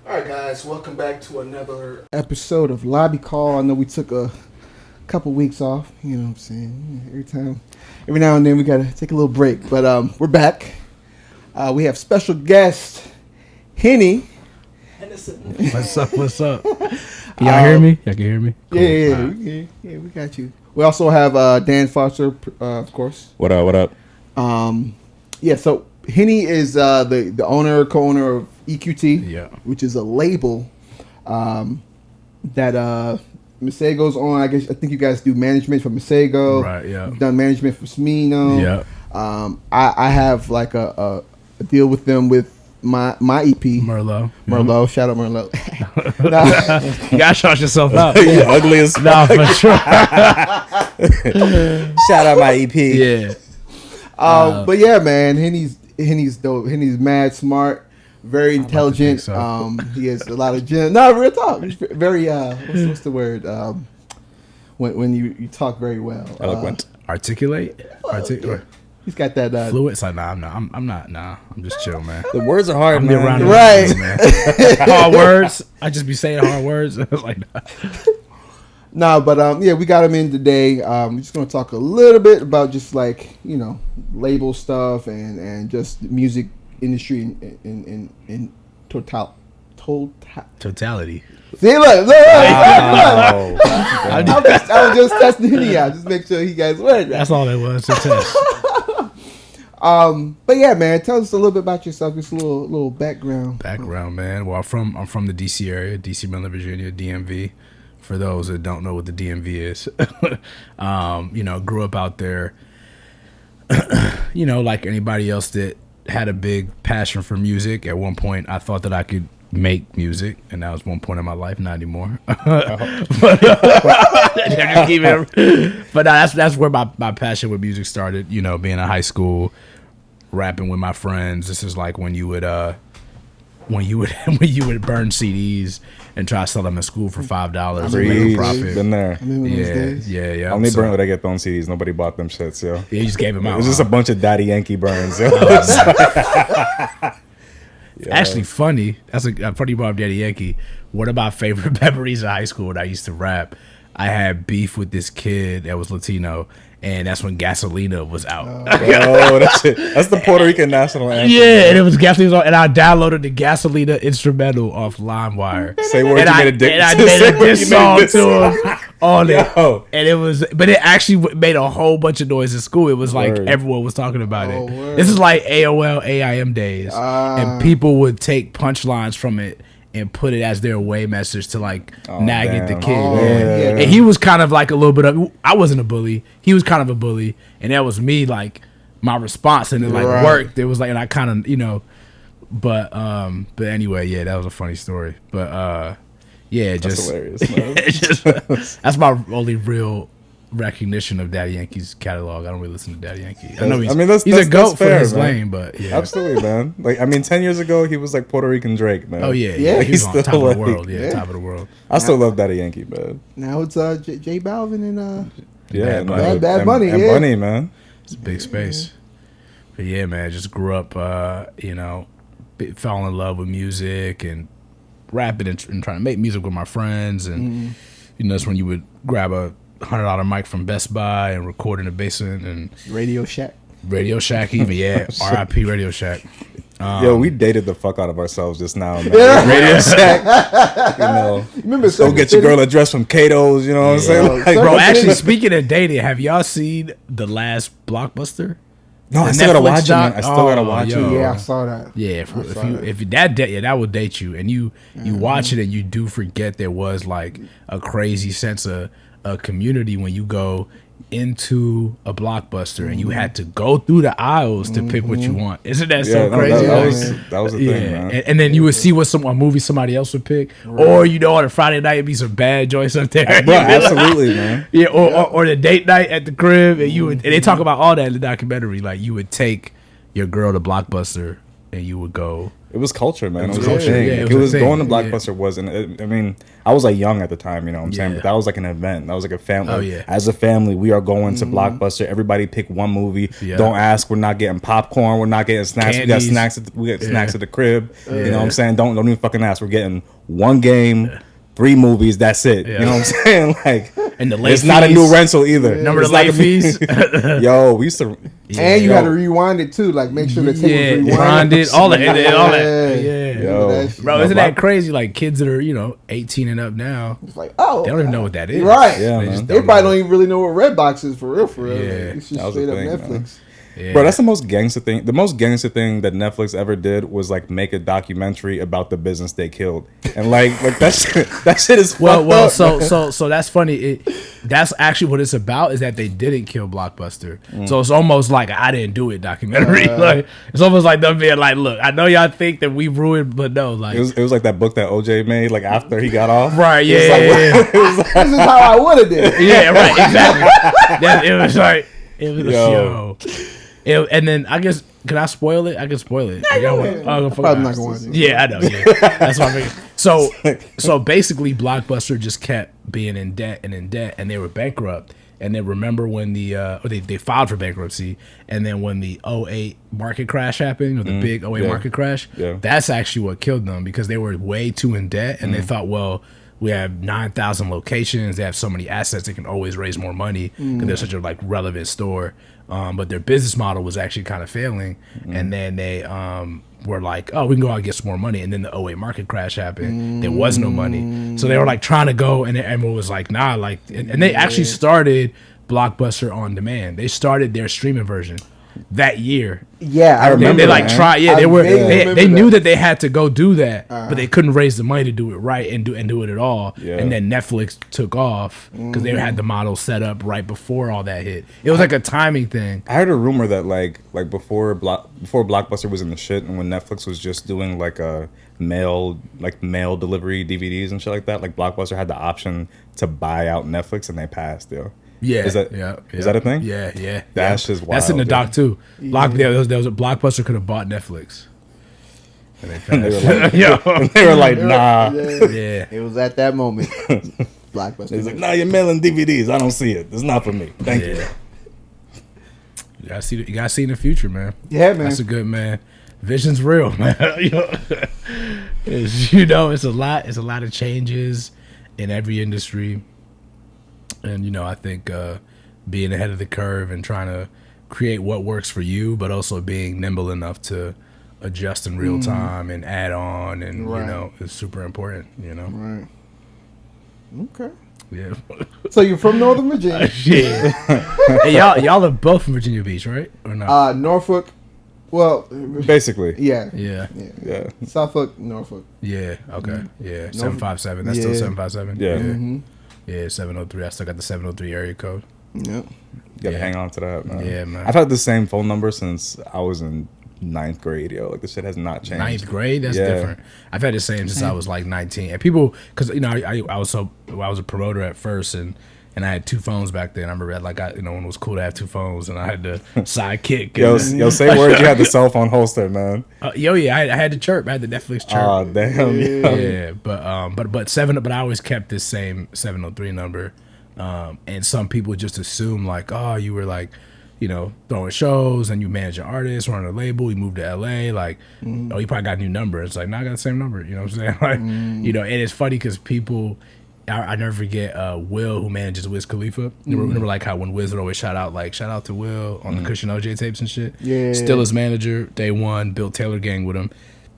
Alright guys, welcome back to another episode of Lobby Call. I know we took a couple weeks off, you know what I'm saying? Every now and then we gotta take a little break, but we're back. We have special guest, Henny. What's up? Can y'all hear me? Y'all can hear me? Cool. Yeah, we got you. We also have Dan Foster, of course. What up? So Henny is the co-owner of EQT, which is a label that Masego's on. I think you guys do management for Masego. Right, yeah. You've done management for Smino. Yeah. I have like a deal with them with my EP. Merlot. Shout out Merlot. You gotta shout yourself out. You ugly as fuck. Nah, for sure. Shout out my EP. Yeah. But yeah, man, Henny's dope. Henny's mad smart, very intelligent. So. He has a lot of gym. No, real talk. He's very what's the word? When you talk very well. Eloquent. Articulate. Yeah. He's got that fluid. It's like I'm not. I'm just chill, man. The words are hard, I'm man. around right. Man. Hard words. I just be saying hard words. Like No, but we got him in today. We're just gonna talk a little bit about just like label stuff and just music industry in totality. See, look. Wow. I was just testing Henny out, just make sure he guys win. That's all it was to test. But yeah, man, tell us a little bit about yourself. Just a little background. Background, man. Well, I'm from the DC area, DC, Maryland, Virginia, DMV. For those that don't know what the DMV is, grew up out there. Like anybody else that had a big passion for music. At one point, I thought that I could make music, and that was one point in my life. Not anymore. But that's where my passion with music started. Being in high school, rapping with my friends. This is like when you would burn CDs and try to sell them in school for $5 and make a profit. Been there. Yeah. Only burn what I get on CDs. Nobody bought them shits, yo. Yeah, you just gave them out. It was just a bunch of Daddy Yankee burns, yo. Actually, funny. That's a funny about Daddy Yankee. One of my favorite memories of high school when I used to rap, I had beef with this kid that was Latino, and that's when Gasolina was out. Oh, that's it. That's the Puerto Rican national anthem. Yeah, and it was Gasolina, and I downloaded the Gasolina instrumental off LimeWire. Say words you made a dick. And I made a diss song to him on it. Yo. And it actually made a whole bunch of noise in school. It was like everyone was talking about it. Word. This is like AOL, AIM days, and people would take punchlines from it and put it as their away message to nag at the kid. Yeah. And he was kind of like a little bit of, I wasn't a bully. He was kind of a bully. And that was me, like, my response. And it worked. It was like, and I kind of, but anyway, yeah, that was a funny story. But That's hilarious, man. That's my only real recognition of Daddy Yankee's catalog. I don't really listen to Daddy Yankee. I know he's a goat for his lane, but yeah. Absolutely, man. 10 years ago, he was like Puerto Rican Drake, man. Oh, yeah. He's on top of the world. Yeah, top of the world. I still love Daddy Yankee, man. Now it's J Balvin and Bad Bunny, and Bunny, man. It's a big space. But yeah, man, just grew up, fell in love with music and rapping and trying to make music with my friends. And, that's when you would grab a $100 mic from Best Buy and record in the basement and Radio Shack even, yeah. R.I.P. Radio Shack. Yo, we dated the fuck out of ourselves just now, man. Yeah. Radio Shack, Remember, go get your girl a dress from Cato's, you know what I'm saying? Like, bro, actually, speaking of dating, have y'all seen the last Blockbuster? No, I still gotta watch it, man. I still gotta watch it. Yeah, I saw that. Yeah, if that would date you, and you watch it and you do forget there was like a crazy sense of a community when you go into a Blockbuster and you had to go through the aisles to pick what you want. Isn't that so crazy? That was a thing, man. And then you would see a movie somebody else would pick, or on a Friday night it'd be some bad joints up there. Bro, absolutely, man. Yeah, or the date night at the crib, and they talk about all that in the documentary. Like you would take your girl to Blockbuster and you would go. It It was culture, man. It was a culture. thing. Yeah, Like, it it was was a thing. going to Blockbuster wasn't. I mean, I was like young at the time, you know what I'm saying? Yeah. But that was like an event. That was like a family. Oh, yeah. As a family, we are going to Blockbuster. Everybody pick one movie. Yeah. Don't ask. We're not getting popcorn. We're not getting snacks. Candies. We get snacks at the crib. You know Yeah. what I'm saying? Don't even fucking ask. We're getting one game, 3 movies. That's it. Yeah. You know what I'm saying? Like, And the late it's not a fees. new rental either. Remember It's the late not a- fees? Yo, we used to. And you Yo. had to rewind it too, like make sure the tape Yeah, was rewind rewinded. it, all that, all that. Yeah. Yo. That shit. Bro, isn't No, that crazy? Like kids that are 18 and up now, It's like, oh, they don't even know what that is. Right. Yeah, They man. just Everybody know. don't even really know what Redbox is for real. Yeah. It's just That was the straight up thing, man. Netflix. Yeah. Bro, that's the most gangster thing. The most gangster thing that Netflix ever did was like make a documentary about the business they killed, and like that shit is Well, fucked well, up. so that's funny. That's actually what it's about. Is that they didn't kill Blockbuster. Mm. So it's almost like I didn't do it documentary. Like it's almost like them being like, look, I know y'all think that we ruined, but no, like It was like that book that OJ made, like after he got off. right, yeah, It was like- yeah, This is how I would have did it. yeah, right, exactly. It was like it was Yo. and then I guess can I spoil it? I can spoil it. go ahead. Probably not gonna watch it. Yeah, I know. Yeah, that's what I'm thinking. So basically, Blockbuster just kept being in debt, and they were bankrupt. And then remember when they filed for bankruptcy, and then when the '08 market crash happened, or the big '08 yeah. market crash, Yeah. that's actually what killed them because they were way too in debt, and they thought, well, we have 9,000 locations, they have so many assets, they can always raise more money because they're such a like relevant store. But their business model was actually kind of failing, and then they were like, oh, we can go out and get some more money. And then the '08 market crash happened. There was no money. So they were like trying to go, and everyone was like, nah, like, and they actually started Blockbuster on demand. They started their streaming version that year. Yeah, I They- remember. They like that. try, yeah. I They were vaguely they remember knew that. that they had to go do that, but they couldn't raise the money to do it right and do it at all. Yeah. And then Netflix took off because they had the model set up right before all that hit. It was like a timing thing. I heard a rumor that like before Blockbuster was in the shit, and when Netflix was just doing like a mail delivery DVDs and shit like that, like Blockbuster had the option to buy out Netflix, and they passed. Yo. Yeah, Is that- yeah, is that a thing? Yeah, yeah. That's yeah. just That's in the wild, doc too. There was a Blockbuster could have bought Netflix. And they And they passed. were like, Yo. they were like, nah. Yeah. It was at that moment. Blockbuster. He's like, nah, you're mailing DVDs. I don't see it. It's not for me. Thank you. Yeah. You gotta see in the future, man. Yeah, man. That's a good man. Vision's real, man. It's a lot. It's a lot of changes in every industry, and I think being ahead of the curve and trying to create what works for you, but also being nimble enough to adjust in real time and add on, and Right. is super important. Right. Okay. Yeah. So you're from Northern Virginia. Yeah. Hey, y'all are both from Virginia Beach, right? Or not? Norfolk. Well, Basically. yeah. Yeah. Yeah. Suffolk, Norfolk. Yeah. Okay. Yeah. 757. That's Yeah. still 757. Yeah. Mm-hmm. Yeah. 703. I still got the 703 area code. Yep. You gotta Yeah. hang on to that, man. Yeah, man. I've had the same phone number since I was in 9th grade, yo. Like, this shit has not changed. 9th grade. That's Yeah. different. I've had the same since I was like 19. And people, because I was a promoter at first, and I had 2 phones back then. I remember when it was cool to have 2 phones, and I had the sidekick. Yo, say words. You had the cell phone holster, man. Yeah, I had the chirp. I had the Netflix chirp. Oh, damn. Yeah, but I always kept this same 703 number, and some people just assume like, oh, you were like, throwing shows and you manage an artist, running a label, you moved to LA, like, oh, you probably got a new number. It's like, no, I got the same number. You know what I'm saying? Like, and it's funny because people, I never forget Will, who manages Wiz Khalifa. Remember like how when Wiz would always shout out to Will on the Cushion OJ tapes and shit. Yeah. Still his manager, day one, built Taylor Gang with him.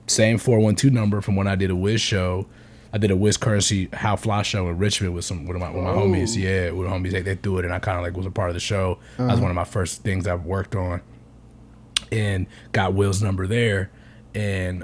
Same 412 number from when I did a Wiz show. I did a Wiz Currency How Fly show in Richmond with my homies. Yeah, with the homies. They threw it, and I kind of like was a part of the show. That was one of my first things I've worked on, and got Will's number there, and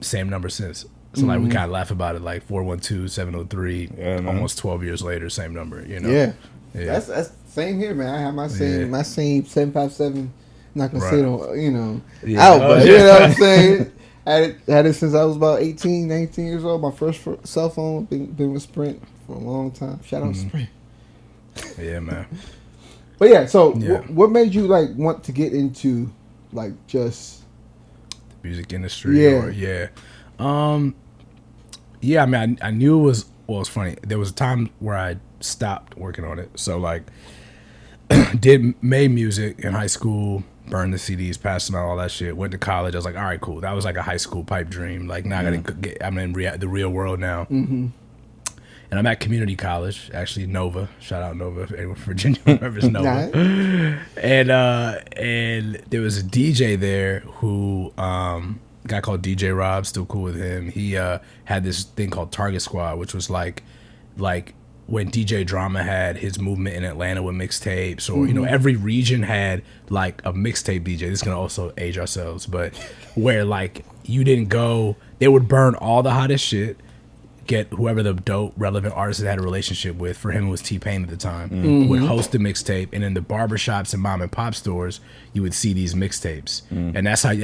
same number since. So like we kind of laugh about it, like 412 703, Yeah, man. almost 12 years later, same number. Yeah. Yeah. That's same here, man. I have my Yeah. same 757. Not gonna say it on, Yeah. out, Oh, but yeah. you know what I'm saying. Had it since I was about 18, 19 years old. My first cell phone been with Sprint for a long time. Shout out to Sprint. Yeah, man. But yeah, so Yeah. what made you like want to get into like just music industry. Yeah, I mean, I knew it was. Well, it's funny. There was a time where I stopped working on it. So like, made music in high school, burned the CDs, passed them out, all that shit. Went to college. I was like, all right, cool. That was like a high school pipe dream. Like now I'm in the real world now. Mm-hmm. And I'm at community college, actually Nova. Shout out Nova if anyone from Virginia remembers Nova. And there was a DJ there who guy called DJ Rob, still cool with him. He had this thing called Target Squad, which was like when DJ Drama had his movement in Atlanta with mixtapes, or you know, every region had like a mixtape DJ. This is gonna also age ourselves, but where like you didn't go, they would burn all the hottest shit, get whoever the dope relevant artist that had a relationship with. For him, it was T-Pain at the time. Would host a mixtape, and in the barbershops and mom and pop stores, you would see these mixtapes, and that's how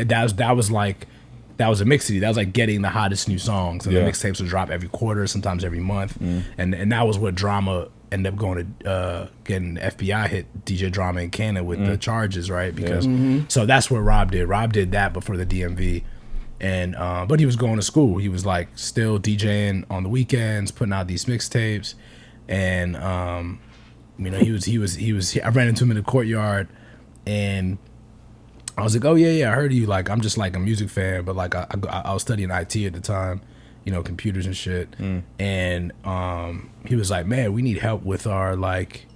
that was a mix CD. That was like getting the hottest new songs, and the mixtapes would drop every quarter, sometimes every month, and that was what Drama ended up going to getting the FBI hit DJ Drama in Canada with the charges, right? Because so that's what Rob did. Rob did that before the DMV. And but he was going to school. He was like still DJing on the weekends, putting out these mixtapes, and you know, he was. I ran into him in the courtyard, and I was like, oh yeah, I heard of you. Like I'm just like a music fan, but like I was studying IT at the time, you know, computers and shit. And he was like, man, we need help with our like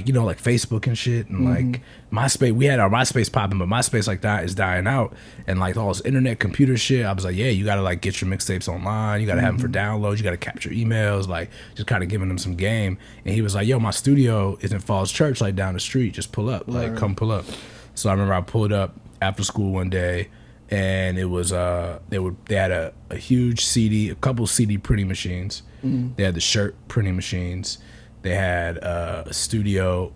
you know, like Facebook and shit, and like MySpace. We had our MySpace popping, but MySpace like that is dying out, and like all this internet computer shit. I was like, yeah, you gotta like get your mixtapes online, you gotta have them for downloads, you gotta capture emails, like just kind of giving them some game. And he was like, yo, my studio is in Falls Church, like down the street, just pull up, like come pull up. So I remember I pulled up after school one day, and it was they had a huge CD, a couple CD printing machines. They had the shirt printing machines. They had a studio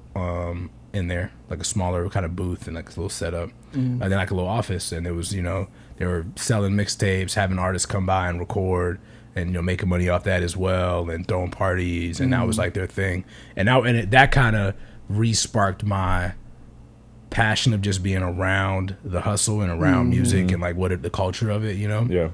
in there, like a smaller kind of booth and like a little setup, and then like a little office. And it was, you know, they were selling mixtapes, having artists come by and record, and you know, making money off that as well, and throwing parties, and that was like their thing. And that kind of re-sparked my passion of just being around the hustle and around music and like the culture of it, you know? Yeah.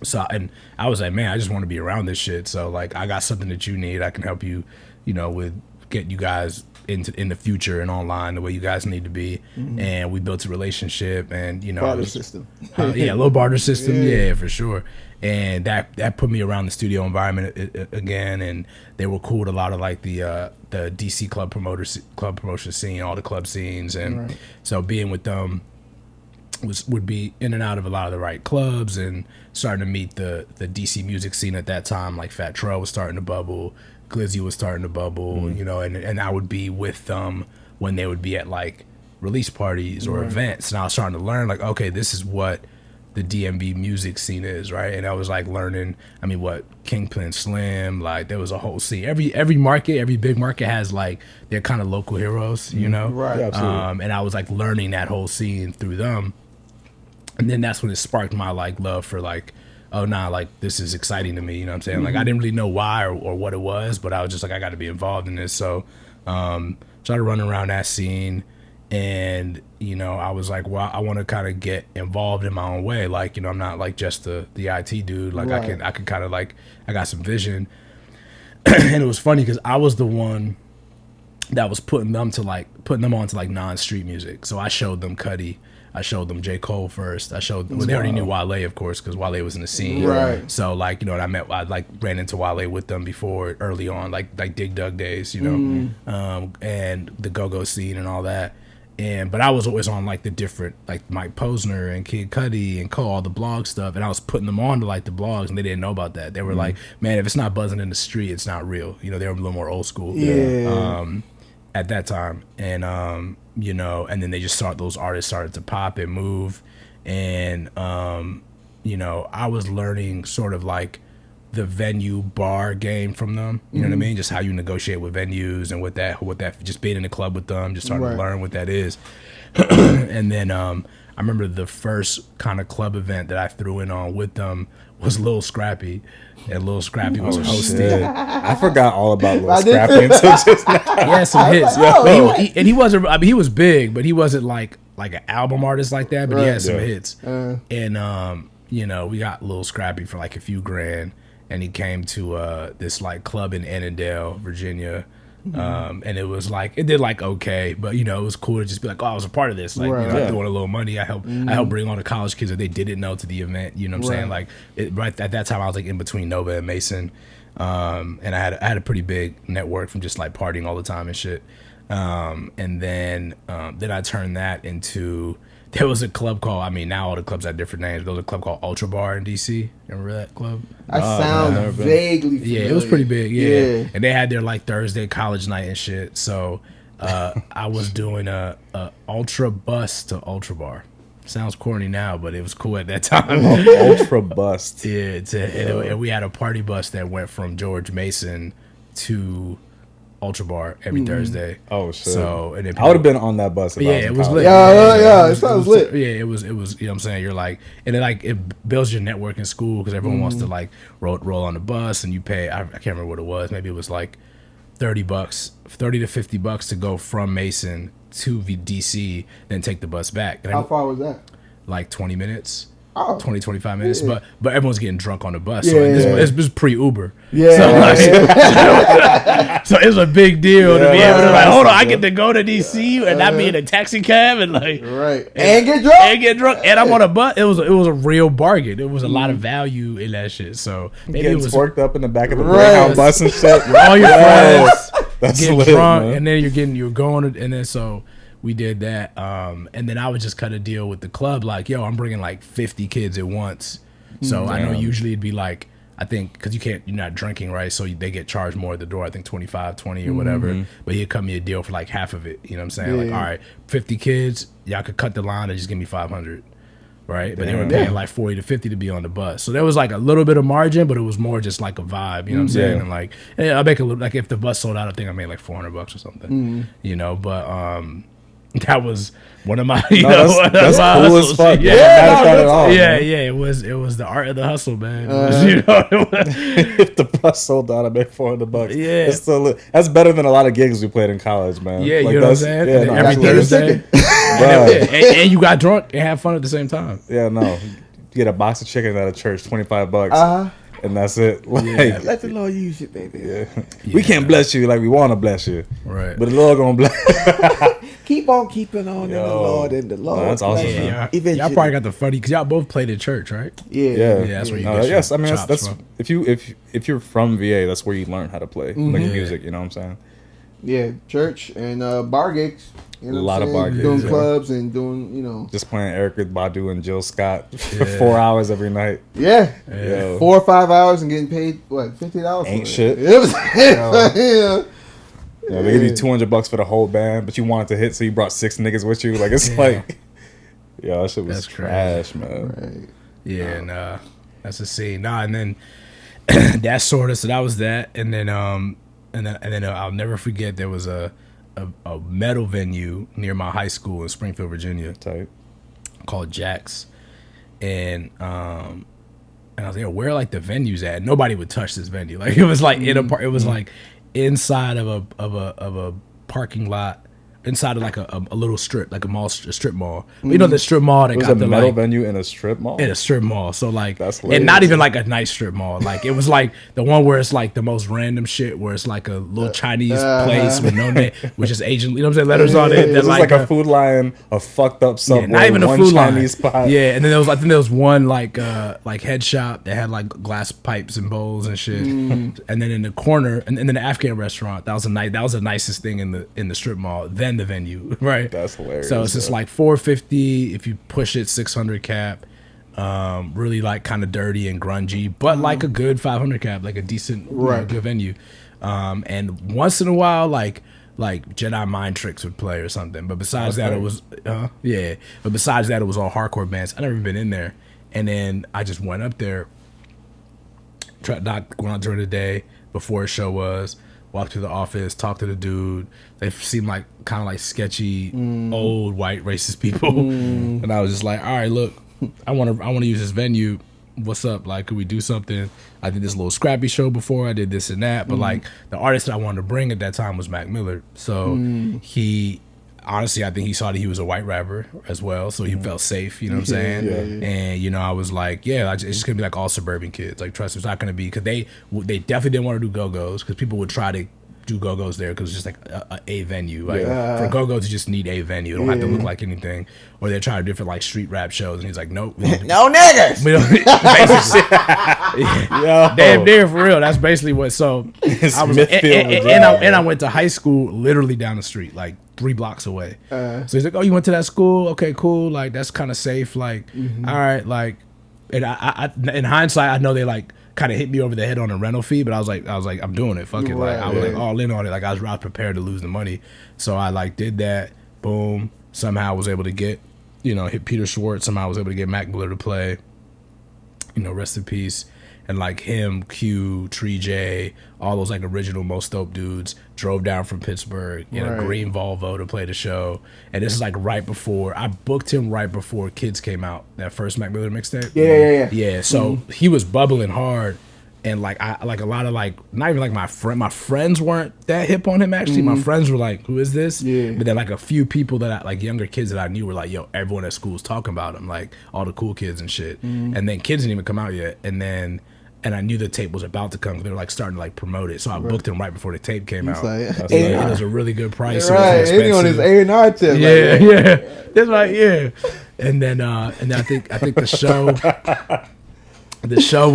So, and I was like, man, I just want to be around this shit. So like, I got something that you need. I can help you, you know, with get you guys in the future and online the way you guys need to be. And we built a relationship, and you know, barter system. A little barter system. Yeah, for sure. And that put me around the studio environment again, and they were cool with a lot of like the DC club promotion scene, all the club scenes, and so being with them would be in and out of a lot of the right clubs, and starting to meet the DC music scene at that time. Like Fat Trell was starting to bubble, Glizzy was starting to bubble, you know, and I would be with them when they would be at like release parties or events, and I was starting to learn like, okay, this is what the DMV music scene is, right? And I was like learning, I mean, what Kingpin, Slim, like there was a whole scene. Every market, every big market has like their kind of local heroes, you know? Right. Yeah, absolutely. And I was like learning that whole scene through them. And then that's when it sparked my like love for like, oh nah, like this is exciting to me, you know what I'm saying? Like I didn't really know why or what it was, but I was just like, I got to be involved in this. So started running around that scene. And, you know, I was like, well, I want to kind of get involved in my own way. Like, you know, I'm not like just the IT dude. Like I can kind of like, I got some vision. And it was funny because I was the one that was putting them onto like non-street music. So I showed them Cudi. I showed them J. Cole first. Well, they already knew Wale, of course, because Wale was in the scene. Right. So, like, you know, I like ran into Wale with them before, early on, like Dig Dug days, you know, and the Go-Go scene and all that. But I was always on like the different, like Mike Posner and Kid Cudi and Cole, all the blog stuff, and I was putting them on to like the blogs, and they didn't know about that. They were like, man, if it's not buzzing in the street, it's not real. You know, they were a little more old school. At that time, and you know, and then they just those artists started to pop and move, and you know, I was learning sort of like the venue bar game from them. You know what I mean? Just how you negotiate with venues and what that just being in the club with them, just starting to learn what that is. And then I remember the first kind of club event that I threw in on with them was Lil Scrappy. And Lil Scrappy was hosting. I forgot all about Lil Scrappy until just now. He had some hits. But he wasn't, I mean, he was big, but he wasn't like like an album artist like that, but he Right. had some Yeah. hits. And you know, we got a little scrappy for like a few grand, and he came to this like club in Annandale, Virginia. And it was like it did like okay, but you know it was cool to just be like, oh, I was a part of this. Like Right. you know, Yeah. I threw in a little money. I helped bring all the college kids that they didn't know to the event. You know what I'm saying? Right. Like right at that time, I was like in between Nova and Mason, and I had a pretty big network from just like partying all the time and shit. And then I turned that into. There was a club called, I mean, now all the clubs have different names. There was a club called Ultra Bar in DC. Remember that club? I sound never been. vaguely familiar. Yeah, it was pretty big. Yeah. Yeah. And they had their like Thursday college night and shit. So I was doing a Ultra Bus to Ultra Bar. Sounds corny now, but it was cool at that time. Ultra bust. Yeah, and we had a party bus that went from George Mason to Ultra Bar every Thursday. Oh shit! So and then I would have been on that bus. If I Yeah, was in it was college. lit. Yeah, it sounds lit. Yeah, it was. You know what I'm saying? You're like, and then like it builds your network in school because everyone wants to like roll on the bus, and you pay. I can't remember what it was. Maybe it was like $30, $30 to $50 to go from Mason to DC, then take the bus back. And How far was that? like 20 minutes. Oh. 20, 25 minutes, Yeah. but everyone's getting drunk on the bus. Yeah, So yeah. this was pre-Uber. Yeah. So, like, so it was a big deal to be Yeah, able to like, right. hold on, I get to go to DC and not be in a taxi cab and like Right. And get drunk? and get drunk, and I'm on a bus. It was a real bargain. There was a lot of value in that shit. So maybe Getting it was worked up in the back of the Right. Greyhound bus and shit. all your friends That's get lit, drunk, man. and then you're going, and then so we did that, and then I would just cut a deal with the club, like, yo, I'm bringing like 50 kids at once. So I know Damn. usually it'd be like, I think because you're not drinking, right? So they get charged more at the door. I think 25, 20 or whatever. But he'd cut me a deal for like half of it. You know what I'm saying? Like, Yeah. all right, 50 kids, y'all could cut the line and just give me 500. Right, but they were Damn. paying like 40 to 50 to be on the bus, so there was like a little bit of margin, but it was more just like a vibe, you know what I'm saying? Yeah. And like, I make a little, like if the bus sold out, I think I made like $400 or something, you know. But that was one of my, you No, know, that's one of my cool as hustles. fuck. Yeah, Yeah, no, not at all. yeah, man. yeah. It was the art of the hustle, man. It was, you know, it was, If the bus sold out, I made $400. Yeah. It's still lit. That's better than a lot of gigs we played in college, man. Yeah, Like, you know what I'm that's- saying? Yeah, And no, every That's absolutely. getting Thursday, Bruh. and you got drunk and had fun at the same time. Yeah, no. You get a box of chicken at a church, $25, Uh-huh. and that's it. Like, Yeah. Let the Lord use it, baby. yeah. We can't bless you like we want to bless you, Right. but the Lord gonna bless. Keep on keeping on in the Yo. Lord and the Lord. No, that's awesome, bless man. you. Yeah, Eventually. y'all probably got the funny because y'all both played at church, right? Yeah. Yeah, that's where you No, get your yes, I mean chops that's from. if you're from VA, that's where you learn how to play like music. You know what I'm saying? Yeah, church and bar gigs. You know A what lot I'm of saying? bar gigs, Doing yeah. clubs and doing, you know. Just playing Erica Badu and Jill Scott for Yeah. 4 hours every night. Yeah. Yo. 4 or 5 hours and getting paid, what, $50? Ain't for it. shit. It was, yeah. Yeah, they give you $200 for the whole band, but you wanted to hit, so you brought 6 niggas with you. Like it's Yeah. like, yo, that shit was That's trash, man. Right. Yeah, and that's a scene. Nah, and then that sort of. So that was that, and then I'll never forget there was a metal venue near my high school in Springfield, Virginia, Tight. called Jack's, and I was like, where are like the venues at? Nobody would touch this venue. Like it was like in a it was like inside of a parking lot. Inside of like a little strip, like a strip mall. But you know the strip mall that It was got a the metal like venue in a strip mall. in a strip mall. So like, That's and not lit. even like a nice strip mall. Like it was like the one where it's like the most random shit, where it's like a little Chinese place with no name, which is Asian. You know what I'm saying? Letters on it. It That was like a Food Lion, a fucked up subway, not even a one food Chinese line. spot. Yeah, and then I think there was one like head shop that had like glass pipes and bowls and shit. And then in the corner, and then the Afghan restaurant. That was the nicest thing in the strip mall. Then the venue, right? That's hilarious. So it's just bro. like 450 if you push it, 600 cap. Really like kind of dirty and grungy, but like a good 500 cap, like a decent, Right. good venue. And once in a while, like Jedi Mind Tricks would play or something. But besides that, Okay. it was yeah. But besides that, it was all hardcore bands. I never been in there, and then I just went up there. Went out during the day before a show was. Walked to the office, talked to the dude. They seemed like kind of like sketchy, old white racist people, and I was just like, "All right, look, I want to use this venue. What's up? Like, could we do something? I did this little scrappy show before. I did this and that, but like the artist that I wanted to bring at that time was Mac Miller. So honestly, I think he saw that he was a white rapper as well, so he felt safe. You know what I'm saying? Yeah. And you know, I was like, yeah, it's just gonna be like all suburban kids. Like, trust me, it's not gonna be because they definitely didn't want to do go-go's because people would try to do go-go's there because it's just like a venue. Like for go-go's, you just need a venue. It don't have to look like anything. Or they're trying to different like street rap shows, and he's like, nope, no niggas. we don't. Damn near for real. That's basically what. So I was, and I went to high school literally down the street, like 3 blocks away. So he's like, oh, you went to that school? Okay, cool. Like that's kind of safe. Like, all right. Like, and I in hindsight, I know they like kind of hit me over the head on a rental fee, but I was like, I'm doing it. Fuck it. Like I was like all in on it. Like I was prepared to lose the money. So I like did that. Boom. Somehow I was able to get, hit Peter Schwartz. Somehow I was able to get Mac Miller to play. Rest in peace. And like him, Q, Tree J, all those like original most dope dudes drove down from Pittsburgh in a green Volvo to play the show. And this is like right before I booked him right before Kids came out, that first Mac Miller mixtape. Yeah. So he was bubbling hard, and like I like a lot of like not even like my friends weren't that hip on him actually. My friends were like, who is this? But then like a few people that I like younger kids that I knew were like, yo, everyone at school's talking about him, like all the cool kids and shit. And then Kids didn't even come out yet, and I knew the tape was about to come because they were like starting to like promote it. So I booked him right before the tape came out. Like, it was a really good price. Right, it on his A&R tip. Yeah. That's right. Yeah. And then I think the show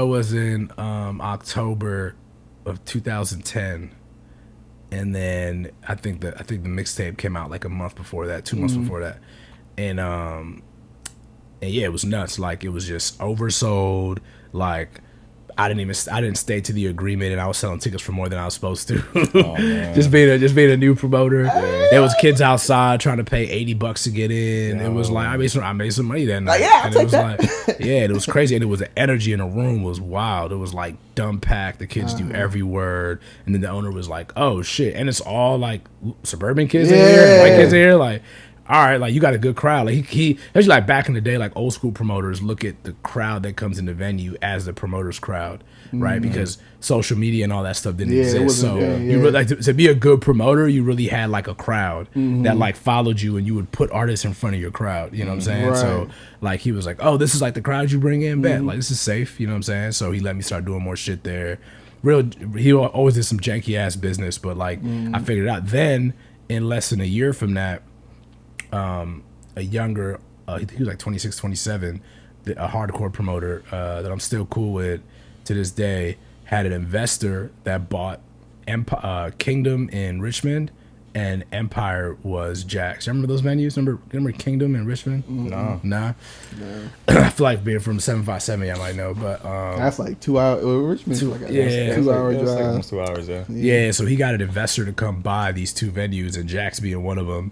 was in October of 2010, and then I think the mixtape came out like a month before that, 2 months before that, and yeah, it was nuts. Like it was just oversold. Like I didn't stay to the agreement, and I was selling tickets for more than I was supposed to. just being a new promoter. There was kids outside trying to pay $80 to get in. It was like I made some money that night. And it was like it was crazy, and it was the energy in the room was wild. It was like dumb packed. The kids do every word, and then the owner was like, "Oh shit!" And it's all like suburban kids in here, and white kids in here, like. All right, like you got a good crowd. Like he especially like back in the day, like old school promoters look at the crowd that comes in the venue as the promoter's crowd, right? Because social media and all that stuff didn't exist. So you really like to be a good promoter, you really had like a crowd that like followed you, and you would put artists in front of your crowd. You know what I'm saying? Right. So like he was like, oh, this is like the crowd you bring in, bet like this is safe. You know what I'm saying? So he let me start doing more shit there. He always did some janky ass business, but like I figured it out. Then in less than a year from that. A younger, he was like 26, 27, a hardcore promoter that I'm still cool with to this day, had an investor that bought Kingdom in Richmond, and Empire was Jack's. Remember those venues? Remember Kingdom in Richmond? Nah. I feel like being from 757, I might know, but that's like 2 hours. Richmond, 2 hour drive. Like almost 2 hours, yeah. So he got an investor to come buy these 2 venues, and Jack's being one of them.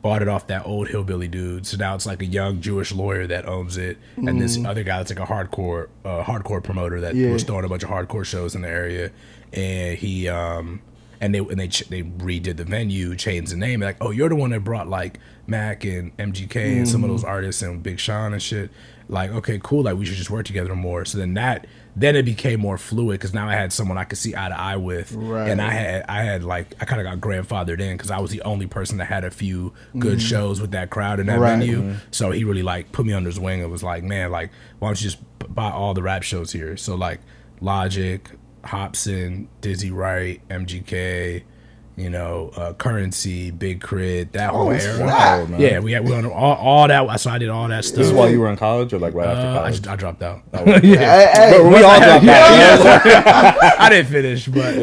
Bought it off that old hillbilly dude, so now it's like a young Jewish lawyer that owns it, and this other guy that's like a hardcore promoter that was throwing a bunch of hardcore shows in the area, and he they redid the venue, changed the name, like, oh, you're the one that brought like Mac and MGK and some of those artists and Big Sean and shit. Like, okay, cool, like we should just work together more. So then it became more fluid because now I had someone I could see eye to eye with, and I had like I kind of got grandfathered in because I was the only person that had a few good shows with that crowd in that venue. So he really like put me under his wing and was like, man, like why don't you just buy all the rap shows here? So like Logic, Hobson, Dizzy Wright, MGK. Currency, Big Crit, that whole era. Wow, man. Yeah, we on all that. So I did all that stuff. This is while you were in college, or like right after college? I dropped out. We all dropped out. I didn't finish, but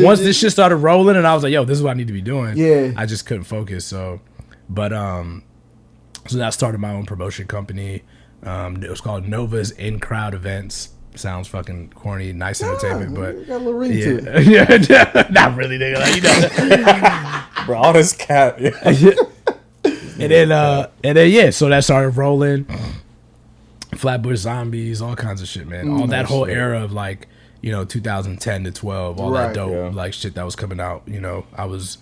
once this shit started rolling, and I was like, "Yo, this is what I need to be doing." Yeah, I just couldn't focus. So then I started my own promotion company. It was called Nova's In Crowd Events. Sounds fucking corny, nice entertainment, but got a little ring to it. Yeah, not really, nigga. Like, bro, all this cat. And then so that started rolling. Flatbush Zombies, all kinds of shit, man. All that whole era of like 2010 to 12, all that dope like shit that was coming out. I was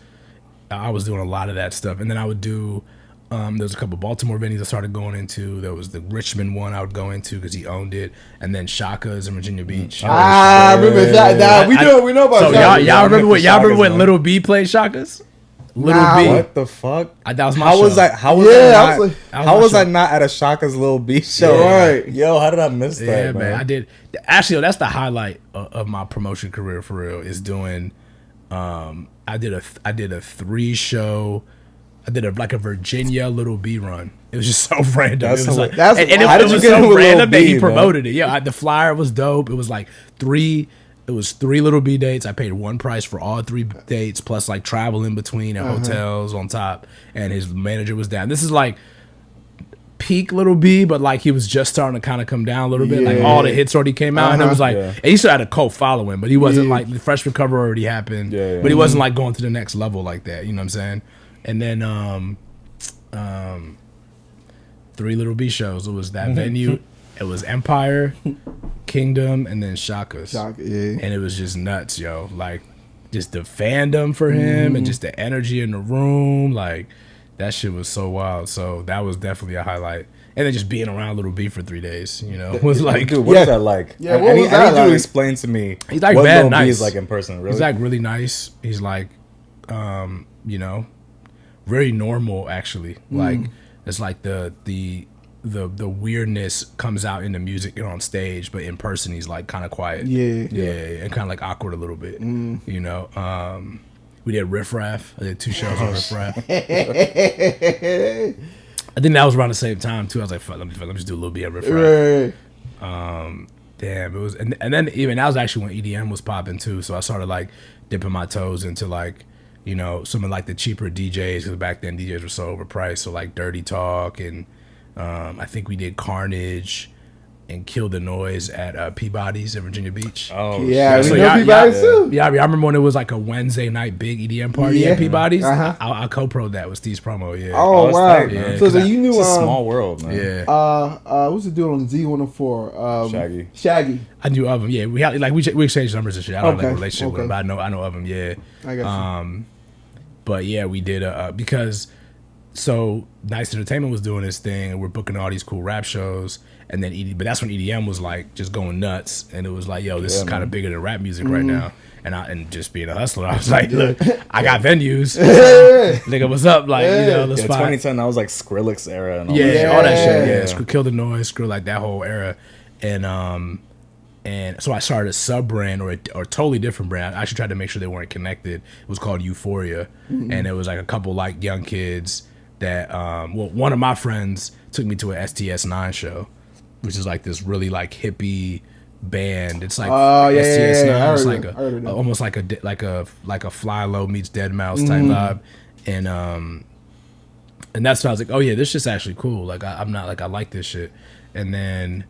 doing a lot of that stuff, and then I would do. There was a couple Baltimore venues I started going into. There was the Richmond one I would go into because he owned it, and then Shaka's in Virginia Beach. I remember that. We know about. So y'all remember when Little B played Shaka's? Little Nah, B. What the fuck? That was my How show. was I? How was Yeah, I I not? was like- How was I not at a Shaka's Little B show? Yeah. Right. Yo, how did I miss Yeah, that, man. I did. Actually, that's the highlight of my promotion career for real. Is doing. I did a 3-show. I did like a Virginia Little B run. It was just so random. That's It was like, that's- and how it did was you get so in with Lil random that B, he man? promoted it. Yeah, the flyer was dope. It was like 3. It was 3 Little B dates. I paid one price for all 3 dates, plus like travel in between and hotels on top. And his manager was down. This is like peak Little B, but like he was just starting to kind of come down a little bit. Like Yeah. all the hits already came out, and it was like, Yeah. and he still had a cult following, but he wasn't Yeah. like the freshman cover already happened. Yeah, yeah. But he wasn't like going to the next level like that. You know what I'm saying? And then 3 Little B shows. It was that venue. It was Empire, Kingdom, and then Shaka's. Shaka, yeah. And it was just nuts, yo. Like, just the fandom for him and just the energy in the room. Like, that shit was so wild. So that was definitely a highlight. And then just being around Little B for 3 days, you know, was like, dude, what is Yeah. that like? Yeah, what was I that need you like? to explain to me. He's like what bad Lil B nice. is like in person. Really? he's like really nice. He's like, you know, very normal actually. Like, it's like the weirdness comes out in the music and on stage, but in person he's like kind of quiet. Yeah. And kind of like awkward a little bit. You know, we did Riff Raff. I did 2 shows on Riff Raff. I think that was around the same time too. I was like, fuck, let me just do a little bit of Riff Raff. Right. Damn, it was, and then even that was actually when EDM was popping too. So I started like dipping my toes into like, you know, some of like the cheaper DJs, because back then DJs were so overpriced. So like Dirty Talk, and I think we did Carnage and Kill the Noise at Peabody's in Virginia Beach. Oh, Yeah, shit. we So know y'all- Peabody y'all- too. Yeah, I remember when it was like a Wednesday night big EDM party Yeah. at Peabody's. Uh-huh. I co-pro'd that with Steve's promo. Yeah. Oh, that's wow. tight, man. So then you knew It's a small world, man. yeah. what's the dude on Z104? Shaggy. Shaggy. I knew of him. Yeah, we had like we exchanged numbers and shit. I don't have like a Okay, relationship with okay. him, but I know of him. Yeah. I got you. But yeah, we did because so Nice Entertainment was doing this thing, and we're booking all these cool rap shows, and then but that's when EDM was like just going nuts, and it was like, yo, this is kind of bigger than rap music right now. And just being a hustler, I was like, look, I got venues, nigga, what's up? Like, you know, the Yeah, spot. 2010, that was like Skrillex era and all Yeah, that shit. all that shit. Yeah. Yeah, Kill the Noise, Screw, like that whole era, and so I started a sub brand or a totally different brand. I actually tried to make sure they weren't connected. It was called Euphoria, and it was like a couple like young kids that one of my friends took me to a STS9 show, which is like this really like hippie band. It's like STS9. I It's heard like it. I heard it. almost like a Fly Low meets Dead Mouse type vibe, and that's when I was like, oh yeah, this shit's actually cool. Like I'm not like I like this shit, and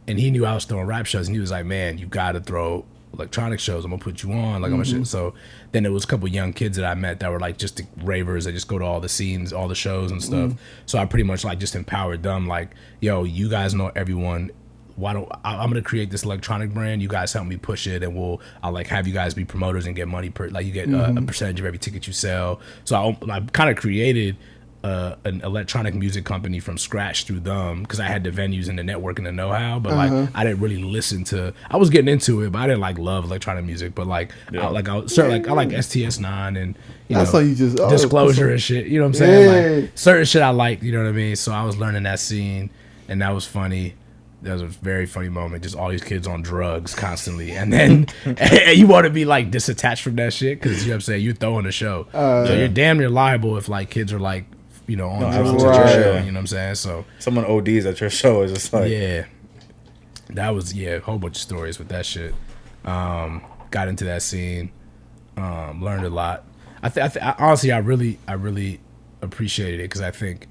he knew I was throwing rap shows, and he was like, man, you got to throw electronic shows. I'm gonna put you on, like I'm gonna shit. So then there was a couple young kids that I met that were like just the ravers that just go to all the scenes, all the shows and stuff. So I pretty much like just empowered them, like, yo, you guys know everyone. Why don't I'm gonna create this electronic brand? You guys help me push it, and I'll like have you guys be promoters and get money per, like you get a percentage of every ticket you sell. So I kind of created an electronic music company from scratch through them, because I had the venues and the network and the know-how, but like I didn't really listen to. I was getting into it, but I didn't like love electronic music. But like I like STS9 and That's how you just Disclosure and shit. You know what I'm saying? Yeah. Like certain shit I like. You know what I mean? So I was learning that scene, and that was funny. That was a very funny moment. Just all these kids on drugs constantly, and then and you want to be like disattached from that shit, because you know what I'm saying, you're throwing a show, so you're damn near liable if like kids are like, you know, on drugs at your right. show. You know what I'm saying? So Someone ODs at your show is just like, yeah, that was a whole bunch of stories with that shit. Got into that scene, learned a lot. I honestly, I really appreciated it, because I think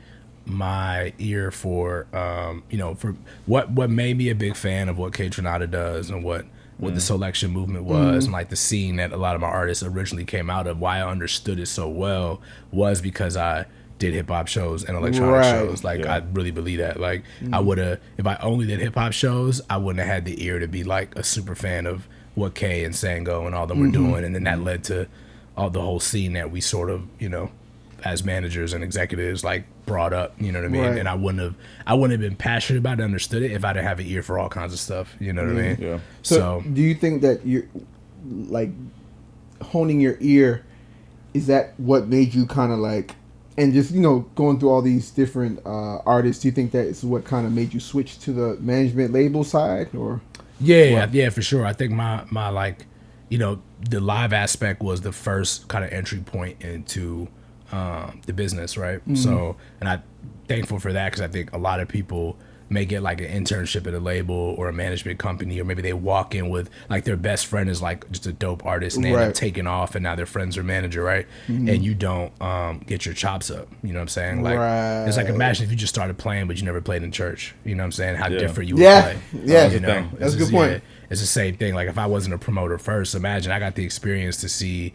my ear for for what made me a big fan of what K Tronada does, and what the selection movement was, and like the scene that a lot of my artists originally came out of, why I understood it so well was because I did hip hop shows and electronic shows. Like I really believe that. Like I would have, if I only did hip hop shows, I wouldn't have had the ear to be like a super fan of what K and Sango and all them were doing, and then that led to all the whole scene that we sort of, you know, as managers and executives like brought up, you know what I mean? Right. And I wouldn't have been passionate about it, understood it, if I didn't have an ear for all kinds of stuff, you know what I mean? yeah. So do you think that you're like honing your ear is that what made you kind of like, and just going through all these different artists? Do you think that is what kind of made you switch to the management label side, or? Yeah, for sure. I think my like, the live aspect was the first kind of entry point into the business, right? So, and I'm thankful for that, because I think a lot of people may get like an internship at a label or a management company, or maybe they walk in with like their best friend is like just a dope artist, and they end up taking off, and now their friend's their manager, right? And you don't get your chops up, you know what I'm saying? Like, it's like, imagine if you just started playing but you never played in church, you know what I'm saying? How different you would play. That's a good point. It's the same thing. Like, if I wasn't a promoter first, imagine I got the experience to see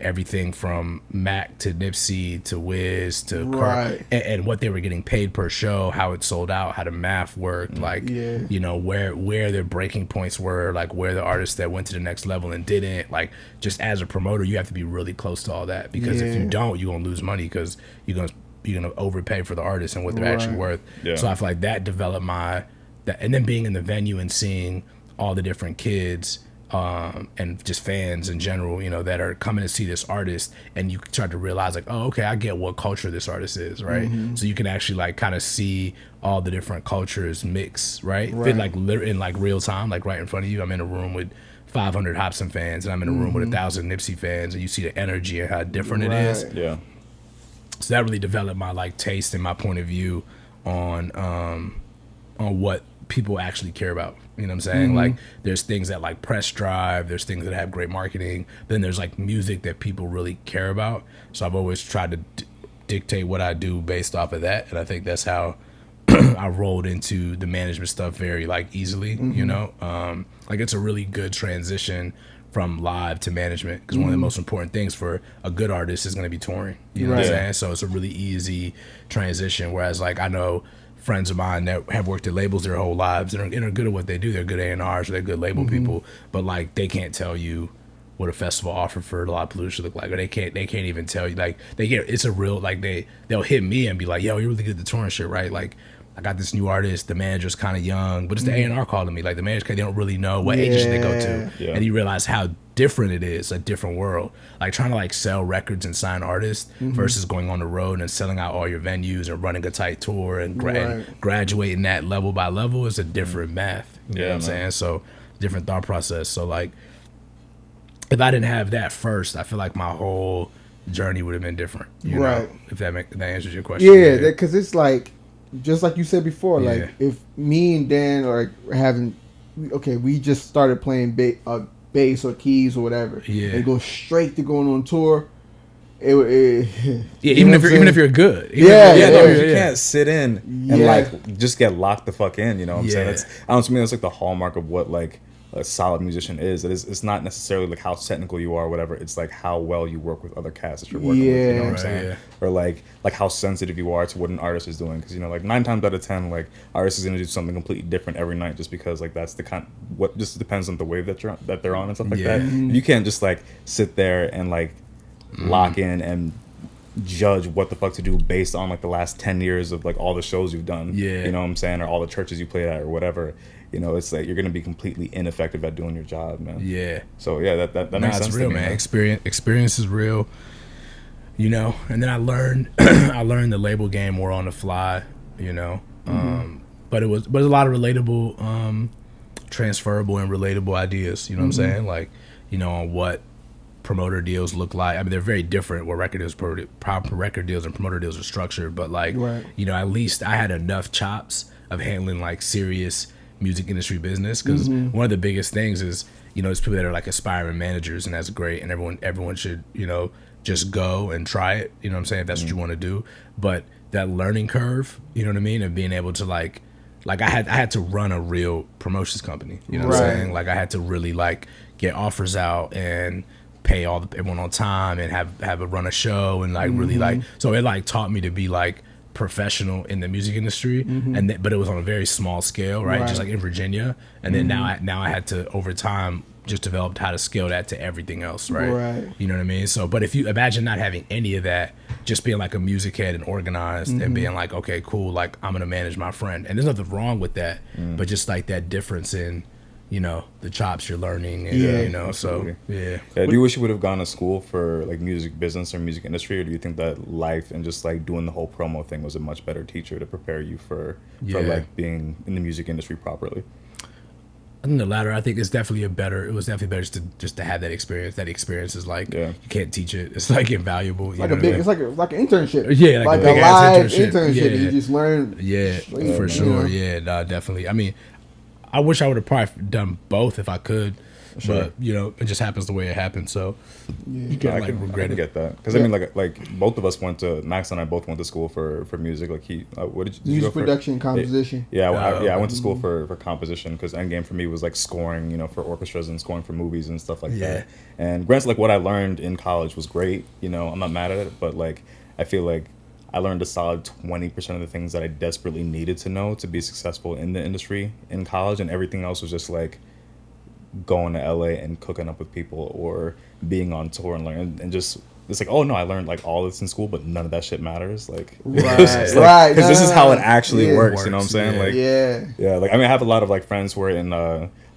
everything from Mac to Nipsey to Wiz to and what they were getting paid per show, how it sold out, how the math worked, like where their breaking points were, like where the artists that went to the next level and didn't. Like, just as a promoter, you have to be really close to all that, because if you don't, you're gonna lose money, because you're gonna overpay for the artists and what they're actually worth. So I feel like that developed and then being in the venue and seeing all the different kids and just fans in general, that are coming to see this artist, and you start to realize like, oh, okay, I get what culture this artist is, right? So you can actually like kind of see all the different cultures mix, right? Fit like in like real time, like right in front of you. I'm in a room with 500 Hobson fans, and I'm in a room with 1,000 Nipsey fans, and you see the energy and how different it is. Yeah. So that really developed my like taste and my point of view on what people actually care about. You know what I'm saying? Like, there's things that like press drive, there's things that have great marketing, then there's like music that people really care about. So I've always tried to dictate what I do based off of that, and I think that's how I rolled into the management stuff very like easily. Like, it's a really good transition from live to management, because one of the most important things for a good artist is going to be touring. You know what I'm saying? So it's a really easy transition, whereas like I know friends of mine that have worked at labels their whole lives and are good at what they do. They're good A&Rs, or they're good label people, but like they can't tell you what a festival offer for Lollapalooza should look like, or they can't even tell you, like it's a real, like they'll hit me and be like, yo, you're really good at the touring shit, right? Like, I got this new artist, the manager's kind of young, but it's the A&R calling me. Like, the manager, they don't really know what agency they go to. And you realize how different it is, a different world. Like, trying to like sell records and sign artists versus going on the road and selling out all your venues and running a tight tour and graduating that level by level is a different math. You know what I'm saying? So, different thought process. So, like, if I didn't have that first, I feel like my whole journey would have been different. You know? If that answers your question. Yeah, because it's like, just like you said before, like if me and Dan are having, we just started playing bass or keys or whatever, and go straight to going on tour. Even if you're good, you can't sit in and like just get locked the fuck in. You know what I'm saying? To me, that's like the hallmark of what like a solid musician is. It's not necessarily like how technical you are or whatever. It's like how well you work with other cats that you're working with. You know what I'm saying? Or like how sensitive you are to what an artist is doing. Because, like 9 times out of 10, like artists is gonna do something completely different every night, just because like that's the what just depends on the wave that they're on and stuff like that. You can't just like sit there and like lock in and judge what the fuck to do based on like the last 10 years of like all the shows you've done. You know what I'm saying? Or all the churches you played at or whatever. It's like you're gonna be completely ineffective at doing your job, man. So that makes sense. It's real, to me, man. Experience is real. And then I learned the label game more on the fly. But it was a lot of relatable, transferable and relatable ideas. You know what I'm saying? Like, on what promoter deals look like. I mean, they're very different. What record deals and promoter deals are structured. But like, at least I had enough chops of handling like serious music industry business, because one of the biggest things is it's people that are like aspiring managers, and that's great, and everyone should just go and try it, you know what I'm saying, if that's what you want to do. But that learning curve, you know what I mean, and being able to like I had to run a real promotions company, you know what I'm saying, like I had to really like get offers out and pay everyone on time and have a run a show and like really like, so it like taught me to be like professional in the music industry, but it was on a very small scale, right? Just like in Virginia, and then now I had to over time just developed how to scale that to everything else, right? You know what I mean? So, but if you imagine not having any of that, just being like a music head and organized and being like, okay, cool, like I'm gonna manage my friend, and there's nothing wrong with that, but just like that difference in you know, the chops you're learning, and Yeah, you know, absolutely. so yeah. Yeah, do you wish you would have gone to school for like music business or music industry, or do you think that life and just like doing the whole promo thing was a much better teacher to prepare you for like being in the music industry properly? I think the latter. I think it's definitely it was definitely better just to have that experience. That experience is like you can't teach it. It's like invaluable. It's like it's like an internship. Yeah, like a big live ass internship. internship. You just learn. Yeah, for sure. Yeah, no, definitely. I mean, I wish I would have probably done both if I could. Sure. But you know, it just happens the way it happens. So you can't regret it. I get that because I mean, like both of us Max and I both went to school for music. Like what did you music go production, for? composition. I went to school for composition because Endgame for me was like scoring, you know, for orchestras and scoring for movies and stuff like that. And granted, like what I learned in college was great. You know, I'm not mad at it, but like I feel like I learned a solid 20% of the things that I desperately needed to know to be successful in the industry in college, and everything else was just like going to LA and cooking up with people or being on tour and learning and just it's like, oh no, I learned like all this in school, but none of that shit matters. Like, right, because this is how it actually works. You know what I'm saying? Like, yeah. Like, I mean, I have a lot of like friends who are in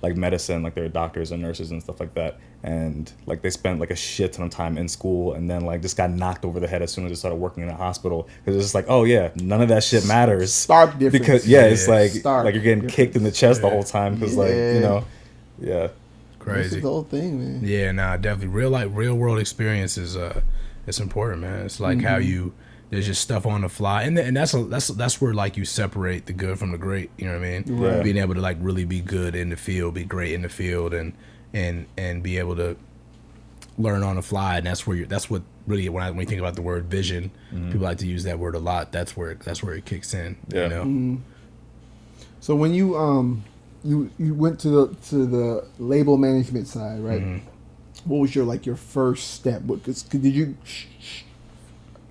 like medicine, like they're doctors and nurses and stuff like that, and like they spent like a shit ton of time in school and then like just got knocked over the head as soon as they started working in a hospital because it's just like, oh yeah, none of that shit matters. Stark difference. Because it's like you're getting kicked in the chest the whole time because like you know. Yeah, crazy. This is the whole thing, man. Yeah, nah, definitely. Real world experience is it's important, man. It's like how there's just stuff on the fly, and that's where like you separate the good from the great. You know what I mean? Right. Being able to like really be good in the field, be great in the field, and be able to learn on the fly, and that's what really when you think about the word vision, people like to use that word a lot. That's where it kicks in. Yeah. You know? So when you went to the label management side, right? What was your first step? Did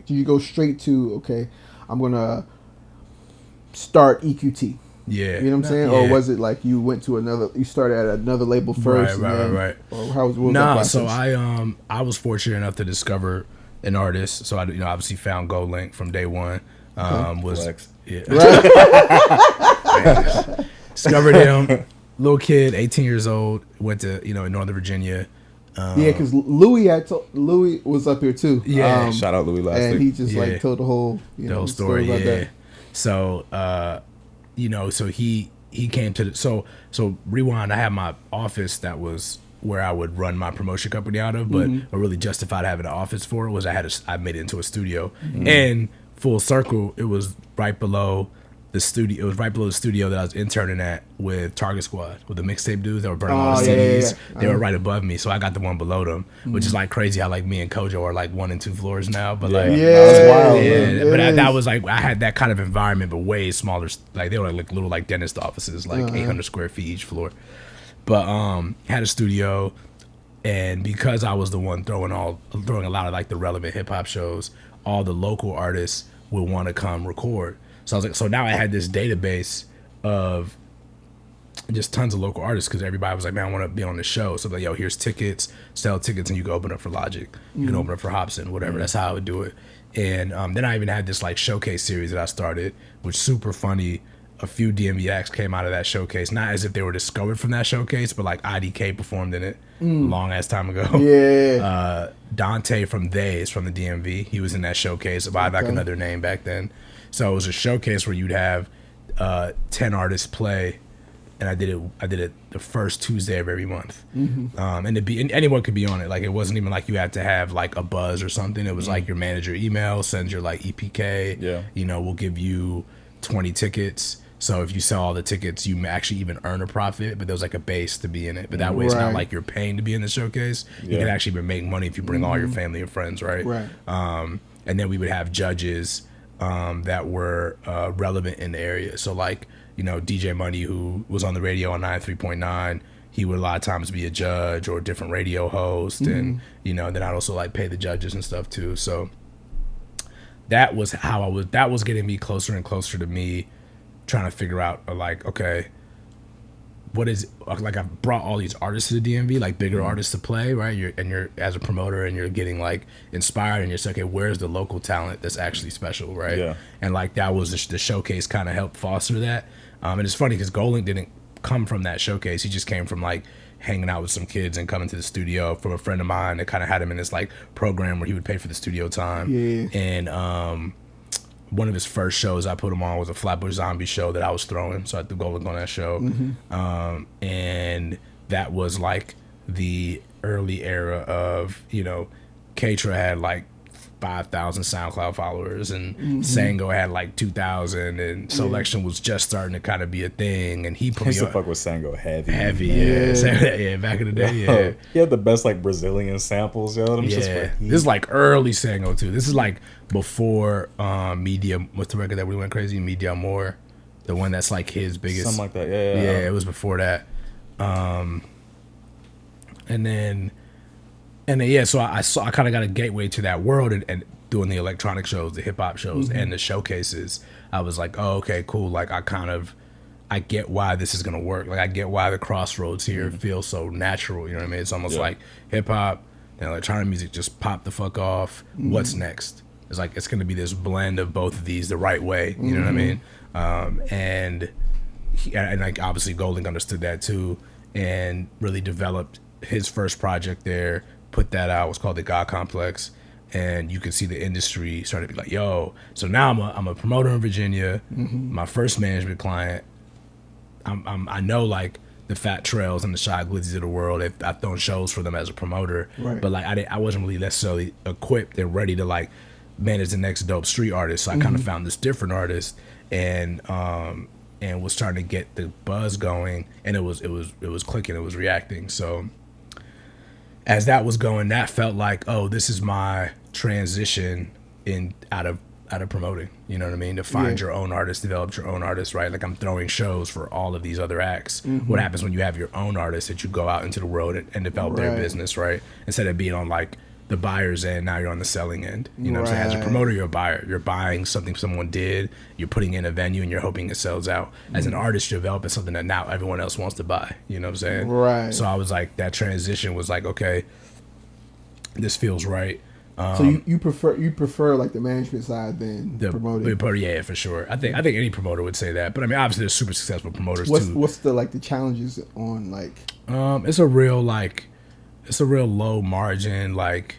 you go straight to, okay, I'm gonna start EQT? Yeah, you know what I'm saying? Or was it like you started at another label first? Right. Or what was that process? So I was fortunate enough to discover an artist. So I obviously found GoLink from day one. Discovered him, little kid, 18 years old, went to in Northern Virginia. Because Louis was up here too. Yeah, shout out Louis last week. And he just like told the whole story about that. So so he came to so rewind. I had my office that was where I would run my promotion company out of, but what really justified having an office for it was I made it into a studio, and full circle, it was right below the studio. It was right below the studio that I was interning at with Target Squad, with the mixtape dudes that were burning all the CDs. They were right above me, so I got the one below them, which is like crazy how like me and Kojo are like 1 and 2 floors now. But like, that's wild. But that was like I had that kind of environment, but way smaller. Like they were like little like dentist offices, like 800 square feet each floor. But had a studio, and because I was the one throwing a lot of like the relevant hip hop shows, all the local artists would want to come record. So I was like, so now I had this database of just tons of local artists because everybody was like, man, I want to be on the show. So like, yo, here's tickets, sell tickets, and you can open up for Logic. You can open up for Hobson, whatever. That's how I would do it. And then I even had this like showcase series that I started, which super funny. A few DMV acts came out of that showcase, not as if they were discovered from that showcase, but like IDK performed in it a long ass time ago. Yeah. Dante from They is from the DMV. He was in that showcase. By like another name back then. So it was a showcase where you'd have 10 artists play, and I did it the first Tuesday of every month. And anyone could be on it. Like it wasn't even like you had to have like a buzz or something. It was like your manager email sends your like EPK. Yeah. We'll give you 20 tickets. So if you sell all the tickets, you actually even earn a profit, but there's like a base to be in it. But that way it's not like you're paying to be in the showcase. You can actually make money if you bring all your family and friends, right? And then we would have judges that were relevant in the area. So like, DJ Money, who was on the radio on 93.9, he would a lot of times be a judge or a different radio host. And, then I'd also like pay the judges and stuff too. So that was that was getting me closer and closer to me trying to figure out like, okay, what is like I've brought all these artists to the DMV, like bigger artists to play, right? You're as a promoter and you're getting like inspired and you're just like, okay, where's the local talent that's actually special, right? Yeah. And like that was the showcase kind of helped foster that. And it's funny because GoLink didn't come from that showcase. He just came from like hanging out with some kids and coming to the studio from a friend of mine that kind of had him in this like program where he would pay for the studio time. Yeah. And one of his first shows I put him on was a Flatbush Zombie show that I was throwing, so I had to go look on that show. And that was like the early era of, you know, Katra had like 5,000 SoundCloud followers, and Sango had like 2,000, and Selection was just starting to kind of be a thing. And he put I used me to fuck with Sango heavy. yeah, back in the day, yeah. He had the best like Brazilian samples, yo. Them just Yeah, were this is like early Sango too. This is like before Media. What's the record that we went crazy? Media More, the one that's like his biggest. something like that. Yeah. Yeah, it was before that. And then yeah, so I kind of got a gateway to that world, and doing the electronic shows, the hip hop shows, and the showcases. I was like, oh, okay, cool. Like I get why this is gonna work. Like I get why the crossroads here feel so natural. You know what I mean? It's almost like hip hop and electronic music just pop the fuck off. What's next? It's like it's gonna be this blend of both of these the right way. You know what I mean? And like obviously Golding understood that too, and really developed his first project there. Put that out. It was called the God Complex. And you could see the industry started to be like, yo. So now I'm a promoter in Virginia. My first management client. I know like the Fat Trails and the Shy Glizzies of the world. I've thrown shows for them as a promoter, but like I wasn't really necessarily equipped and ready to like manage the next dope street artist. So I kind of found this different artist, and was starting to get the buzz going, and it was clicking, it was reacting. So as that was going, that felt like, oh, this is my transition out of promoting. You know what I mean? To find your own artist, develop your own artist, right? Like I'm throwing shows for all of these other acts. What happens when you have your own artist that you go out into the world and develop their business, right? Instead of being on like the buyer's end, now you're on the selling end. You know what I'm saying? As a promoter, you're a buyer. You're buying something someone did, you're putting in a venue, and you're hoping it sells out. As an artist, you're developing something that now everyone else wants to buy. You know what I'm saying? Right. So I was like, that transition was like, okay, this feels right. So you prefer like the management side than the promoting? Yeah, for sure. I think any promoter would say that. But I mean, obviously, there's super successful promoters too. What's the challenges on like? It's a real low margin, like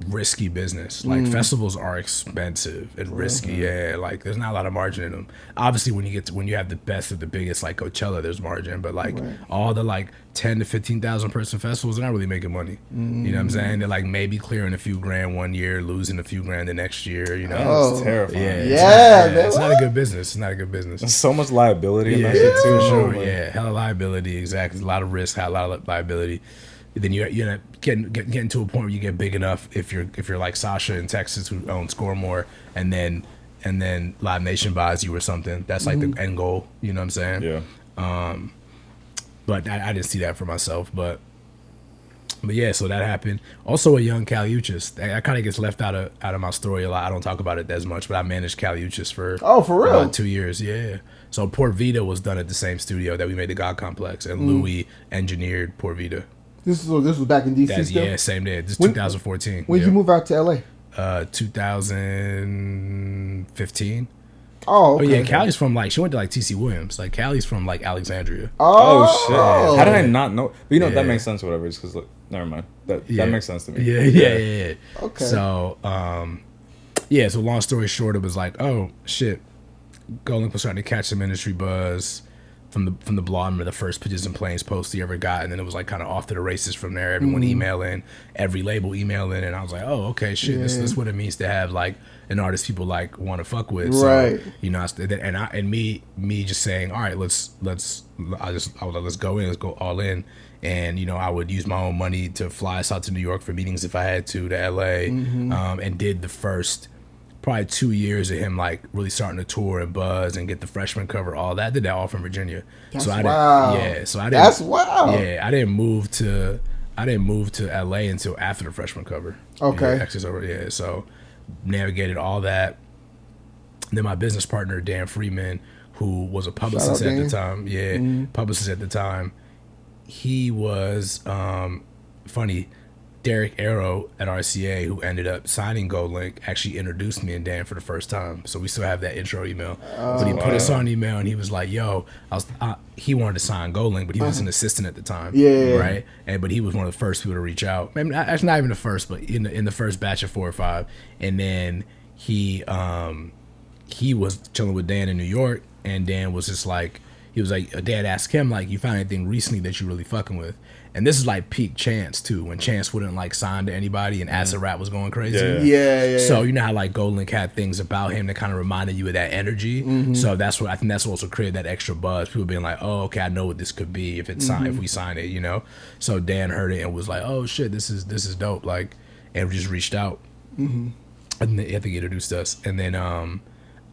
risky business. Like festivals are expensive and risky. Yeah, like there's not a lot of margin in them. Obviously, when you have the best of the biggest, like Coachella, there's margin. But like all the like 10 to 15,000 person festivals, they're not really making money. You know what I'm saying? They're like maybe clearing a few grand one year, losing a few grand the next year. You know, it's terrifying. It's not a good business. It's not a good business. There's so much liability in that shit too. For sure. Yeah, hella liability. Exactly. A lot of risk, a lot of liability. Then you're getting to a point where you get big enough if you're like Sasha in Texas who owns Score More, and then Live Nation buys you or something. That's like the end goal. You know what I'm saying? Yeah. But I didn't see that for myself. But yeah, so that happened. Also, a young Caliuchis. That kind of gets left out of my story a lot. I don't talk about it as much, but I managed Caliuchis for for real? about 2 years. Yeah. So Port Vita was done at the same studio that we made the God Complex, and Louis engineered Port Vita. This was back in DC still? Yeah, same day. This 2014. When did you move out to LA? 2015. Oh, okay. Yeah, Callie's from like, she went to like TC Williams. Like Callie's from like Alexandria. Oh shit! How did I not know? But you know that makes sense. Or whatever. It's because never mind. That makes sense to me. Yeah. Okay. So so long story short, it was like, oh shit, Golden was starting to catch some industry buzz from the blog. I remember the first Pitches and Planes post he ever got, and then it was like kind of off to the races from there. Everyone emailing, every label emailing, and I was like, oh, okay, shit, this is what it means to have like an artist people like want to fuck with. Right. So, you know, and me just saying, all right, let's go in, let's go all in. And, you know, I would use my own money to fly us out to New York for meetings if I had to LA, and did the first probably 2 years of him like really starting to tour and buzz and get the freshman cover, all that. I did that all from Virginia. That's so I wild. That's wild. Yeah, I didn't move to LA until after the freshman cover. Okay. Yeah, Access over. Yeah, so navigated all that. And then my business partner Dan Freeman, who was a publicist at the time. Publicist at the time. He was funny. Derek Arrow at RCA, who ended up signing GoldLink, actually introduced me and Dan for the first time. So we still have that intro email. But he put us on email, and he was like, "Yo, he wanted to sign GoldLink, but he was an assistant at the time, right? But he was one of the first people to reach out. Maybe actually not even the first, but in the first batch of 4 or 5. And then he was chilling with Dan in New York, and Dan was just like, he was like, Dad asked him, like, you found anything recently that you really fucking with? And this is like peak Chance too, when Chance wouldn't like sign to anybody and Acid Rap was going crazy. Yeah. So you know how like GoldLink had things about him that kind of reminded you of that energy. So that's what I think that's what also created that extra buzz. People being like, oh, okay, I know what this could be if it's signed, if we sign it, you know. So Dan heard it and was like, oh shit, this is dope, like, and we just reached out. And I think he introduced us, and then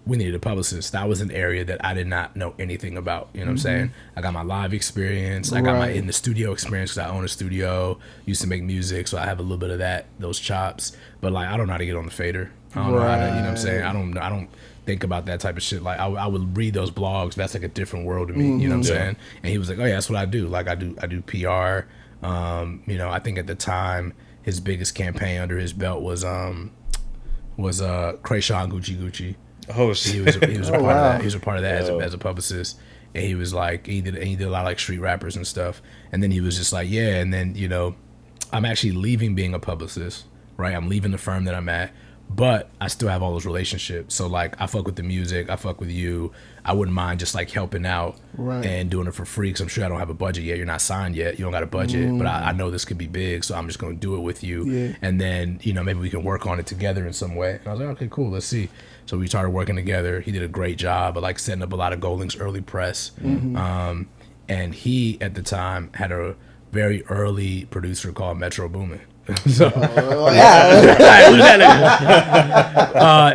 we needed a publicist. That was an area that I did not know anything about. You know what I'm saying? I got my live experience. I got my in the studio experience because I own a studio. Used to make music, so I have a little bit of those chops. But like, I don't know how to get on the fader. I don't know how to, you know what I'm saying? I don't think about that type of shit. Like I would read those blogs. That's like a different world to me. You know what I'm saying? And he was like, oh yeah, that's what I do. Like I do PR. You know, I think at the time his biggest campaign under his belt was Krayshawn Gucci. Oh shit! He was a part of that. He was a part of that as a publicist, and he was like he did a lot of like street rappers and stuff. And then he was just like, yeah. And then you know, I'm actually leaving being a publicist, right? I'm leaving the firm that I'm at, but I still have all those relationships. So like, I fuck with the music, I fuck with you. I wouldn't mind just like helping out and doing it for free because I'm sure I don't have a budget yet. You're not signed yet. You don't got a budget, but I know this could be big, so I'm just going to do it with you. Yeah. And then you know, maybe we can work on it together in some way. And I was like, okay, cool, let's see. So we started working together. He did a great job of like setting up a lot of GoldLink's early press. And he at the time had a very early producer called Metro Boomin. So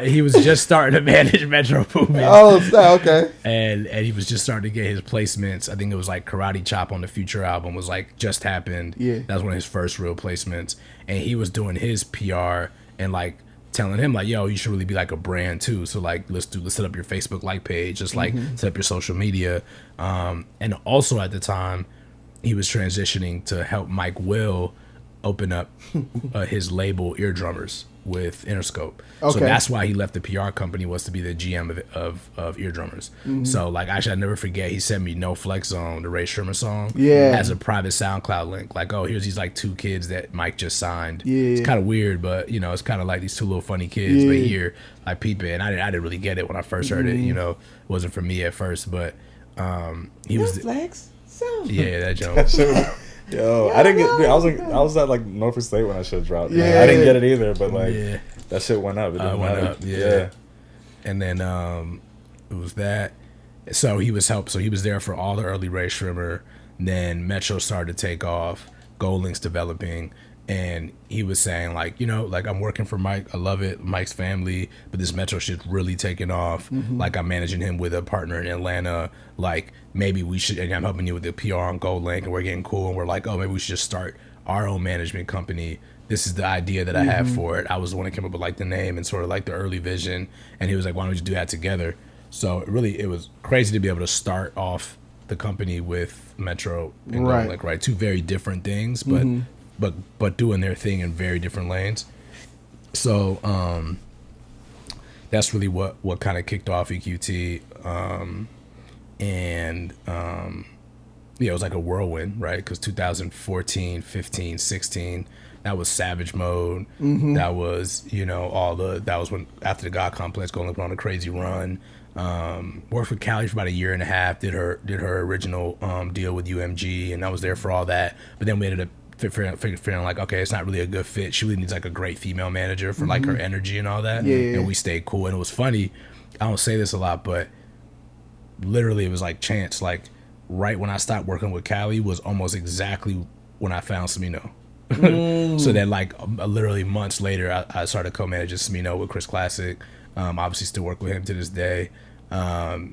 he was just starting to manage Metro Boomin. Okay. And he was just starting to get his placements. I think it was like Karate Chop on the Future album was like just happened. Yeah, that was one of his first real placements. And he was doing his PR and like telling him like, yo, you should really be like a brand too. So like, let's set up your Facebook like page, just like set up your social media. And also at the time, he was transitioning to help Mike Will open up his label Eardrummers with Interscope. So that's why he left the PR company, was to be the GM of Eardrummers. So like, actually I never forget, he sent me No Flex Zone, the Ray Sherman song, as a private SoundCloud link. Like, oh, here's these like 2 kids that Mike just signed. It's kind of weird, but you know, it's kind of like these 2 little funny kids. But here I peep it, and I didn't really get it when I first heard it. You know, it wasn't for me at first, but he was Flex Zone. Yeah, that joke. Yo, I didn't get. Dude, I was at like Norfolk State when that shit dropped. Yeah, I didn't get it either, but like that shit went up. It went up. Yeah. And then it was that. So he was So he was there for all the early Ray Shrimmer. Then Metro started to take off. GoldLink's developing. And he was saying like, you know, like I'm working for Mike. I love it. Mike's family. But this Metro shit's really taking off. Like I'm managing him with a partner in Atlanta. Like maybe we should, and I'm helping you with the PR on GoldLink, and we're getting cool. And we're like, oh, maybe we should just start our own management company. This is the idea that I have for it. I was the one that came up with like the name and sort of like the early vision. And he was like, why don't we just do that together? So it was crazy to be able to start off the company with Metro and GoldLink, right? 2 very different things, but doing their thing in very different lanes. So that's really what kind of kicked off EQT. It was like a whirlwind, right? Because 2014, 15, 16, that was Savage Mode. That was, you know, that was when after the God Complex going on a crazy run. Worked with Callie for about 1.5 years. Did her original deal with UMG, and I was there for all that. But then we ended up figuring like, okay, it's not really a good fit. She really needs like a great female manager for like her energy and all that. And we stayed cool. And it was funny, I don't say this a lot, but literally it was like chance. Like right when I stopped working with Callie was almost exactly when I found Smino. So then like literally months later, I started co-managing Smino with Chris Classic. Obviously still work with him to this day.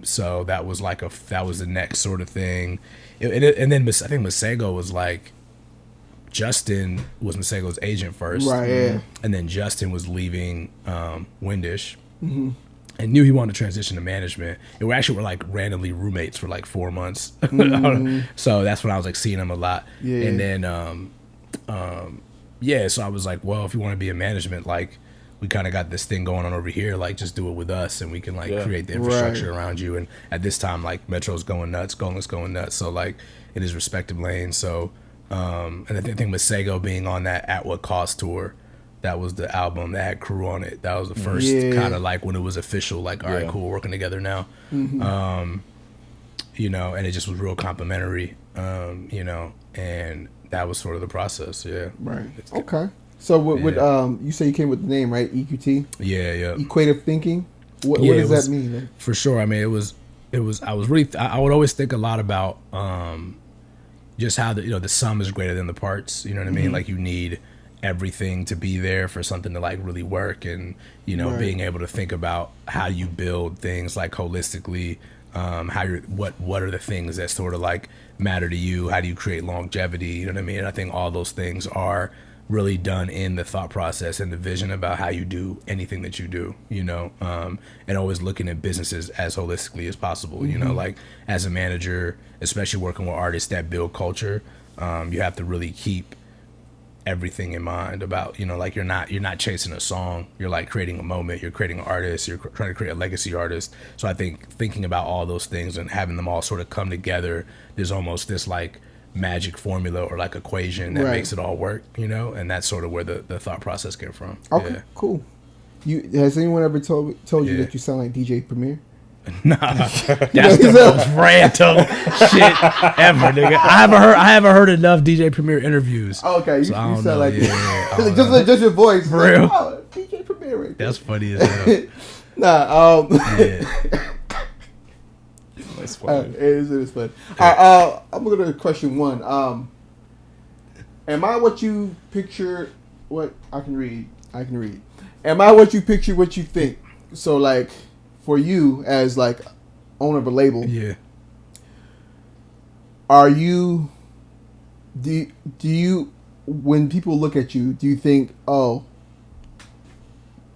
So that was like that was the next sort of thing. And then I think Masego was like, Justin was Masego's agent first, and then Justin was leaving Windish, and knew he wanted to transition to management. And we actually were like randomly roommates for like 4 months, so that's when I was like seeing him a lot. And then So I was like, well, if you want to be in management, like we kind of got this thing going on over here, like just do it with us and we can like create the infrastructure around you. And at this time, like Metro's going nuts, Golan's going nuts. So like in his respective lanes. So, and I think Masego being on that At What Cost tour, that was the album that had Crew on it. That was the first kind of like when it was official, like, all right, cool, we're working together now. You know, and it just was real complimentary, you know, and that was sort of the process. Yeah. Right. Okay. So with you say you came with the name, right? EQT. Yeah. Equative thinking. What does that mean? Like? For sure. I mean, it was. I would always think a lot about just how the sum is greater than the parts. You know what I mean? Like you need everything to be there for something to like really work, and being able to think about how you build things like holistically. What are the things that sort of like matter to you? How do you create longevity? You know what I mean? And I think all those things are really done in the thought process and the vision about how you do anything that you do, and always looking at businesses as holistically as possible. Like as a manager, especially working with artists that build culture, you have to really keep everything in mind about, like you're not chasing a song, you're like creating a moment, you're creating an artist, you're trying to create a legacy artist. So I think thinking about all those things and having them all sort of come together, there's almost this like magic formula or like equation that makes it all work, and that's sort of where the thought process came from. Okay, cool. Has anyone ever told you that you sound like DJ Premier? Nah, that's the most random shit ever, nigga. I haven't heard enough DJ Premier interviews. Okay, so you sound like just your voice, for real. Like, oh, DJ Premier, right there. That's funny as hell. That's funny. It is funny. All right, I'm going to question one. Am I what you picture? What I can read. Am I what you picture? What you think? So like. For you as like owner of a label, are you? Do you when people look at you, do you think, oh,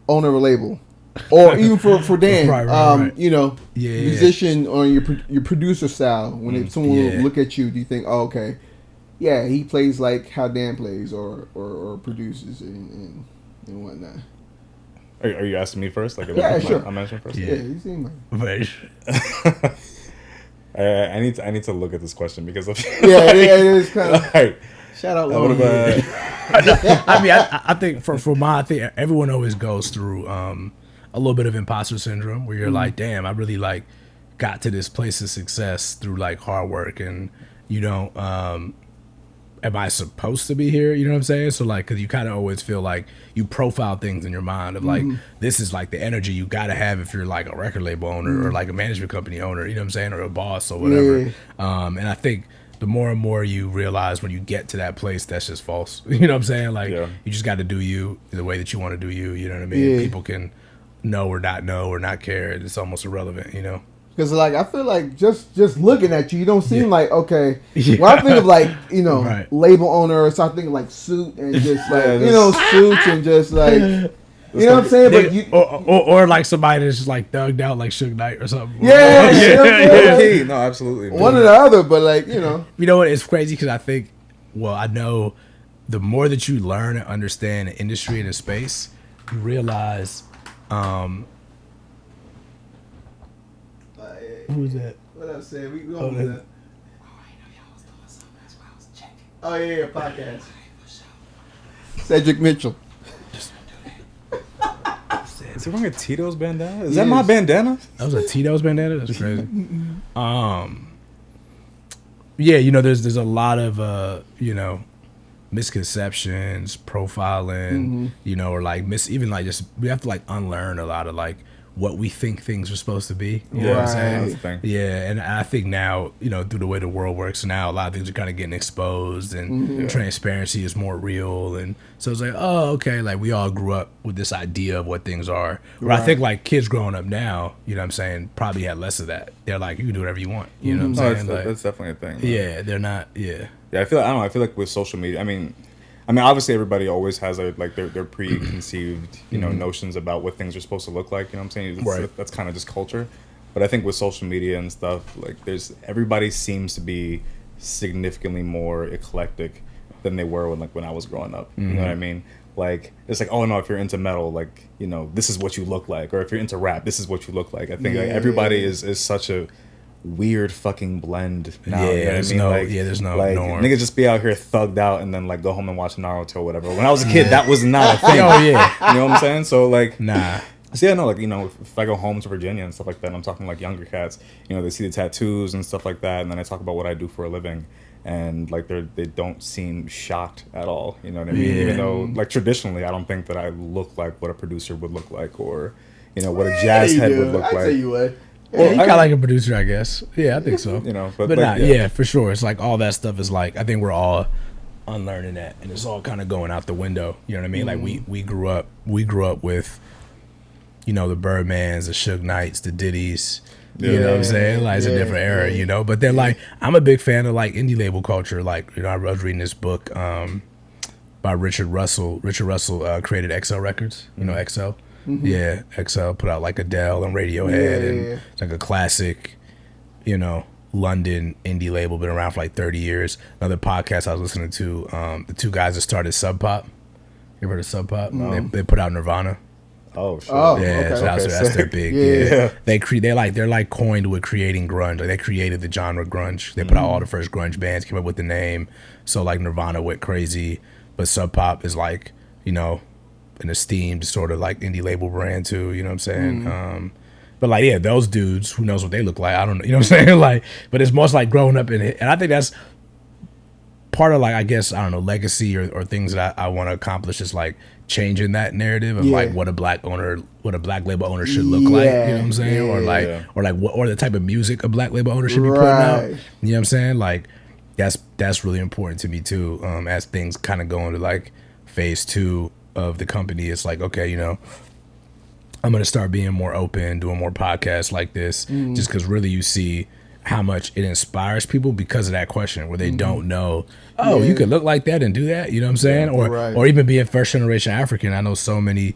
owner of a label, or even for Dan, right. Musician or your producer style? When someone will look at you, do you think, oh, okay, yeah, he plays like how Dan plays, or produces and whatnot? Are you asking me first? Like, sure. I'm answering first. Yeah, you seem like. I need to look at this question because of it is kind of. Like, shout out, Lauren. I mean, I think I think everyone always goes through a little bit of imposter syndrome where you're like, damn, I really like got to this place of success through like hard work, and am I supposed to be here? You know what I'm saying? So like, cause you kind of always feel like you profile things in your mind of like, this is like the energy you gotta have if you're like a record label owner or like a management company owner, you know what I'm saying? Or a boss or whatever. And I think the more and more you realize when you get to that place, that's just false. You know what I'm saying? Like you just got to do you the way that you want to do you. You know what I mean? People can know or not care. It's almost irrelevant, Because like I feel like just looking at you, you don't seem like okay. When I think of like label owner, so I think of like suit and just like suits and just like you know what I'm saying. But you or like somebody that's just like thugged out like Suge Knight or something. Yeah. No, absolutely. One or the other, but like you know what? It's crazy because I know the more that you learn and understand the industry and the space, you realize. Who's that? What up, Sam? We going with that. Oh, I know y'all was doing something. That's why I was checking. Oh, yeah, podcast. Cedric Mitchell. Is he wearing a Tito's bandana? Is that my bandana? That was a Tito's bandana? That's crazy. There's a lot of, misconceptions, profiling, or like even like just, we have to like unlearn a lot of like, what we think things are supposed to be. You know what I'm saying? Yeah, and I think now, through the way the world works now, a lot of things are kind of getting exposed and transparency is more real. And so it's like, oh, okay, like we all grew up with this idea of what things are. Where I think like kids growing up now, you know what I'm saying, probably had less of that. They're like, you can do whatever you want. You know what I'm saying? That's definitely a thing. Yeah, they're not, Yeah, I feel like with social media, I mean, obviously everybody always has their preconceived, notions about what things are supposed to look like. You know what I'm saying? That's kind of just culture. But I think with social media and stuff, like everybody seems to be significantly more eclectic than they were when I was growing up. You know what I mean? Like, it's like, oh no, if you're into metal, like, you know, this is what you look like, or if you're into rap, this is what you look like. I think like, everybody is such a weird fucking blend now. Yeah, you know there's what I mean? there's no like norm. niggas just be out here thugged out and then like go home and watch Naruto or whatever. When I was a kid, that was not a thing. Oh yeah, You know what I'm saying? So like, nah. so yeah, no, like, you know, if I go home to Virginia and stuff like that, and I'm talking like younger cats, you know, they see the tattoos and stuff like that, and then I talk about what I do for a living, and like they don't seem shocked at all. You know what I mean? Yeah. Even though like traditionally, I don't think that I look like what a producer would look like, or you know what a jazz head would look I'd like. say you would. Well, you kind of like a producer, I guess. Yeah, I think so. You know, but like, nah, yeah, for sure. It's like all that stuff is like, I think we're all unlearning that, and it's all kind of going out the window. You know what I mean? Like we grew up with, you know, the Birdmans, the Suge Knights, the Diddy's. You know what I'm saying? Like, it's a different era, you know? But then, like, I'm a big fan of, like, indie label culture. Like, you know, I was reading this book by Richard Russell. Richard Russell created XL Records. You know XL? Yeah, XL put out, like, Adele and Radiohead. And it's, like, a classic, you know, London indie label. Been around for, like, 30 years. Another podcast I was listening to, the two guys that started Sub Pop. You ever heard of Sub Pop? No. They put out Nirvana. Oh shit. Oh. Yeah, Okay. so that's their big. Yeah. They're like coined with creating grunge. Like they created the genre grunge. They put out all the first grunge bands, came up with the name. So like Nirvana went crazy, but Sub Pop is like, you know, an esteemed sort of like indie label brand too. You know what I'm saying? But like, yeah, those dudes, who knows what they look like? I don't know. You know what I'm saying? Like, but it's most like growing up in it, and I think that's part of like, I guess, I don't know, legacy or things that I want to accomplish is like changing that narrative of like what a black label owner should look like, you know what I'm saying? Or like or the type of music a black label owner should be putting out. You know what I'm saying? Like that's really important to me too. As things kind of go into like phase 2 of the company, it's like, okay, you know, I'm gonna start being more open, doing more podcasts like this, just because really you see how much it inspires people because of that question where they don't know, you could look like that and do that, you know what I'm saying? Or even being first generation African. I know so many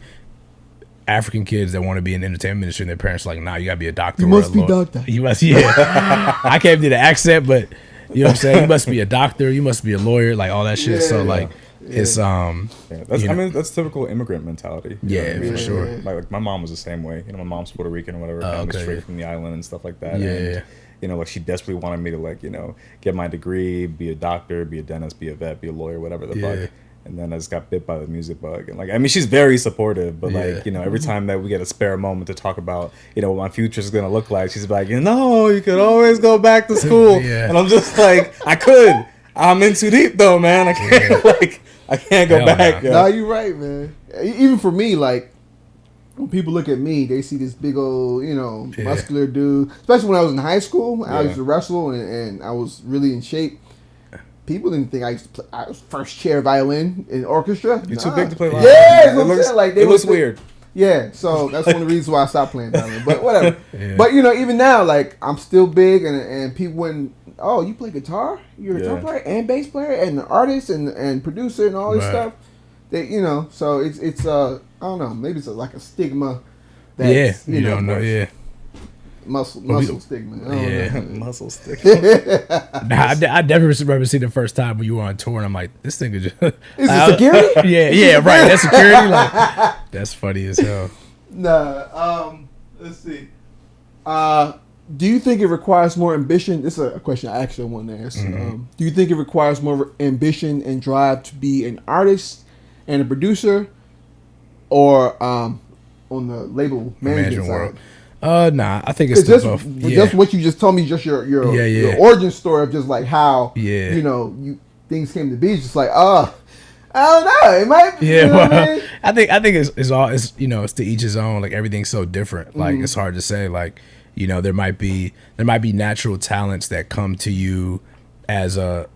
African kids that want to be in the entertainment industry and their parents are like, nah, you gotta be a doctor. You must be doctor. You must, yeah. I can't do the accent, but you know what I'm saying? You must be a doctor, you must be a lawyer, like all that shit. So like it's that's, I mean, that's typical immigrant mentality. Yeah, for sure. Like my mom was the same way. You know, my mom's Puerto Rican or whatever, kind of straight from the island and stuff like that. And, you know, like she desperately wanted me to like, you know, get my degree, be a doctor, be a dentist, be a vet, be a lawyer, whatever the fuck. And then I just got bit by the music bug. And like, I mean, she's very supportive, but like, you know, every time that we get a spare moment to talk about, you know, what my future is gonna look like, she's like, you know, you could always go back to school. And I'm just like, I'm in too deep though, man. I can't I can't go back. No, you're right, man. Even for me, like, when people look at me, they see this big old, you know, muscular dude. Especially when I was in high school, I used to wrestle and I was really in shape. People didn't think I used to play. I was first chair violin in orchestra. You're too big to play violin. Yeah, it looks weird. Yeah, so that's one of the reasons why I stopped playing violin. But whatever. But you know, even now, like I'm still big, and people wouldn't. Oh, you play guitar? You're a guitar player and bass player and an artist and producer and all this stuff. That, you know, so it's I don't know, maybe it's like a stigma. That's, you don't know, muscle stigma. Muscle stigma. Nah, I definitely remember seeing the first time when you were on tour, and I'm like, this thing is just is it security? yeah, right. That's security. Like, that's funny as hell. Nah, let's see. Do you think it requires more ambition? This is a question I actually want to ask. Do you think it requires more ambition and drive to be an artist and a producer, or on the label management side? Nah, I think it's both. Just what you just told me, just your origin story of just like how you know things came to be. It's just like I don't know. It might. Yeah, you know what I mean? I think it's all you know. It's to each his own. Like everything's so different. Like it's hard to say. Like, you know, there might be natural talents that come to you as a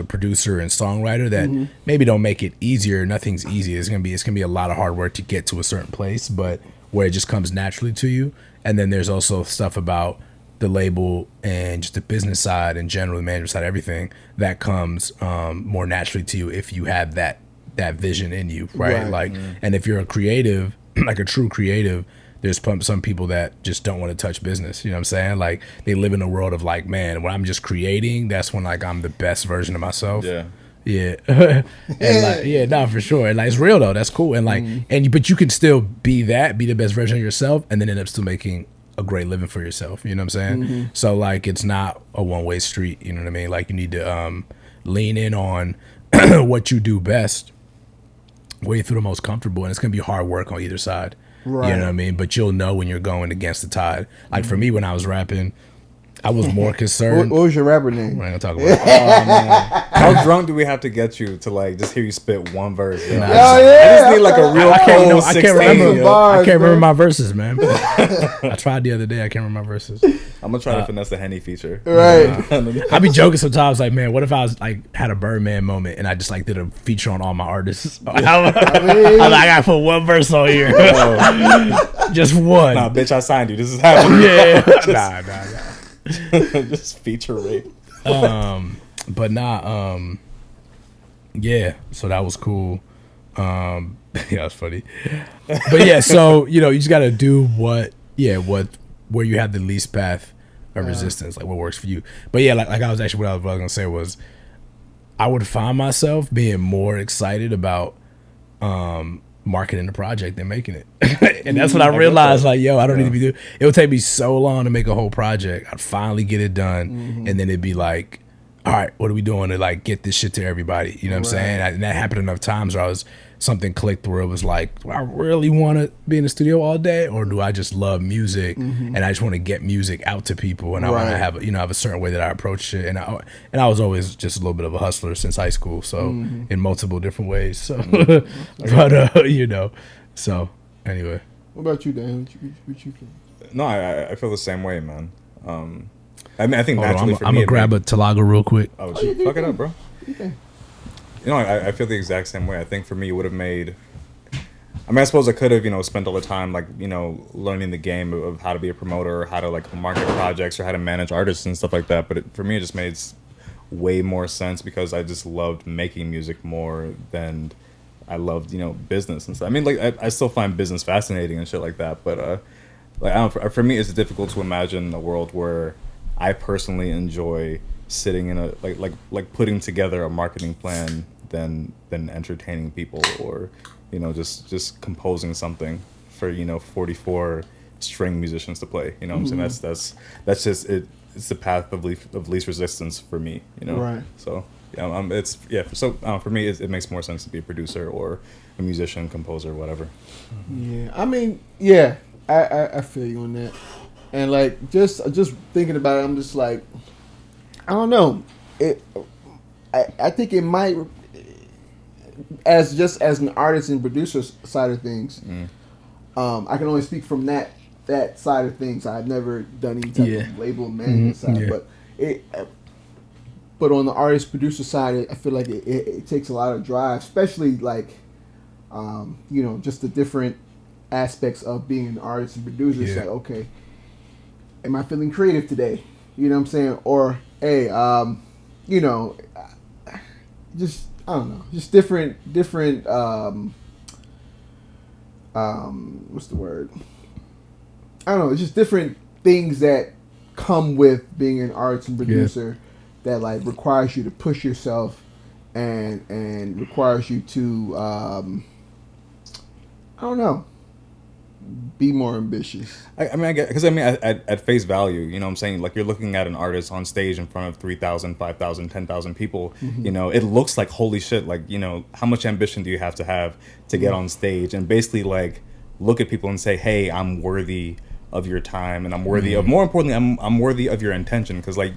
producer and songwriter that maybe don't make it easier. Nothing's easy. It's gonna be a lot of hard work to get to a certain place, but where it just comes naturally to you. And then there's also stuff about the label and just the business side and general, the management side, everything that comes more naturally to you if you have that vision in you, right? Like, and if you're a creative, like a true creative, there's some people that just don't want to touch business. You know what I'm saying? Like, they live in a world of like, man, when I'm just creating, that's when like I'm the best version of myself. Yeah. Yeah. And like, yeah, no, for sure. And like, it's real though. That's cool. And like, but you can still be the best version of yourself, and then end up still making a great living for yourself. You know what I'm saying? So like, it's not a one-way street. You know what I mean? Like, you need to lean in on what you do best, where you feel the most comfortable, and it's gonna be hard work on either side. Right. You know what I mean? But you'll know when you're going against the tide. Like for me, when I was rapping, I was more concerned. What was your rapper name? We're not gonna talk about it. How drunk do we have to get you to like just hear you spit one verse? You know? Oh, yeah. I just need like a real I can't, I can't remember. Bars, I can't bro. remember my verses, man. I tried the other day. I can't remember my verses. I'm gonna try to finesse the Henny feature. Right. I be joking sometimes, like, man, what if I was like had a Birdman moment and I just like did a feature on all my artists? I gotta put one verse on here, just one. Nah, bitch, I signed you. This is happening. Yeah, nah. Just feature rate. But nah, yeah. So that was cool. Yeah, it's funny. But yeah, so you just gotta do where you have the least path of resistance, like what works for you. But yeah, like I was actually what I was gonna say was, I would find myself being more excited about marketing the project than making it. And that's what I realized, like, yo, I don't need to be doing it. Would take me so long to make a whole project. I'd finally get it done, and then it'd be like, all right, what are we doing to like get this shit to everybody? You know what I'm saying? And that happened enough times where something clicked where it was like, do I really want to be in the studio all day, or do I just love music and I just want to get music out to people, and I want to have have a certain way that I approach it, and I was always just a little bit of a hustler since high school, so in multiple different ways. So, but so anyway. What about you, Dan? What you feel? No, I feel the same way, man. I mean, I think naturally for me, I'm gonna grab a Talaga real quick. Oh, shit. Fuck it up, bro. Okay. I feel the exact same way. I think for me, it would have made. I mean, I suppose I could have, spent all the time, like, learning the game of how to be a promoter, or how to like market projects, or how to manage artists and stuff like that. But for me, it just made way more sense because I just loved making music more than I loved, business and stuff. I mean, like, I still find business fascinating and shit like that. But like, I don't. For me, it's difficult to imagine a world where I personally enjoy sitting in a like putting together a marketing plan than entertaining people, or just composing something for 44 string musicians to play. You know what I'm saying? That's just it. It's the path of least resistance for me. Right. So for me it makes more sense to be a producer or a musician, composer, whatever. Yeah, I mean, yeah, I feel you on that. And like just thinking about it, I'm just like, I don't know. I think it might, as an artist and producer side of things. I can only speak from that side of things. I've never done any type of label management side, but on the artist producer side, I feel like it takes a lot of drive, especially like, just the different aspects of being an artist and producer. It's like, okay, am I feeling creative today? You know what I'm saying? Or, hey, just, I don't know, just different, what's the word? I don't know, it's just different things that come with being an artist and producer that like requires you to push yourself and requires you to, I don't know, be more ambitious. I mean, I get, because I mean, at face value, you know what I'm saying? Like, you're looking at an artist on stage in front of 3,000, 5,000, 10,000 people. It looks like, holy shit, like, how much ambition do you have to get on stage and basically, like, look at people and say, hey, I'm worthy of your time, and I'm worthy of, more importantly, I'm worthy of your intention, because like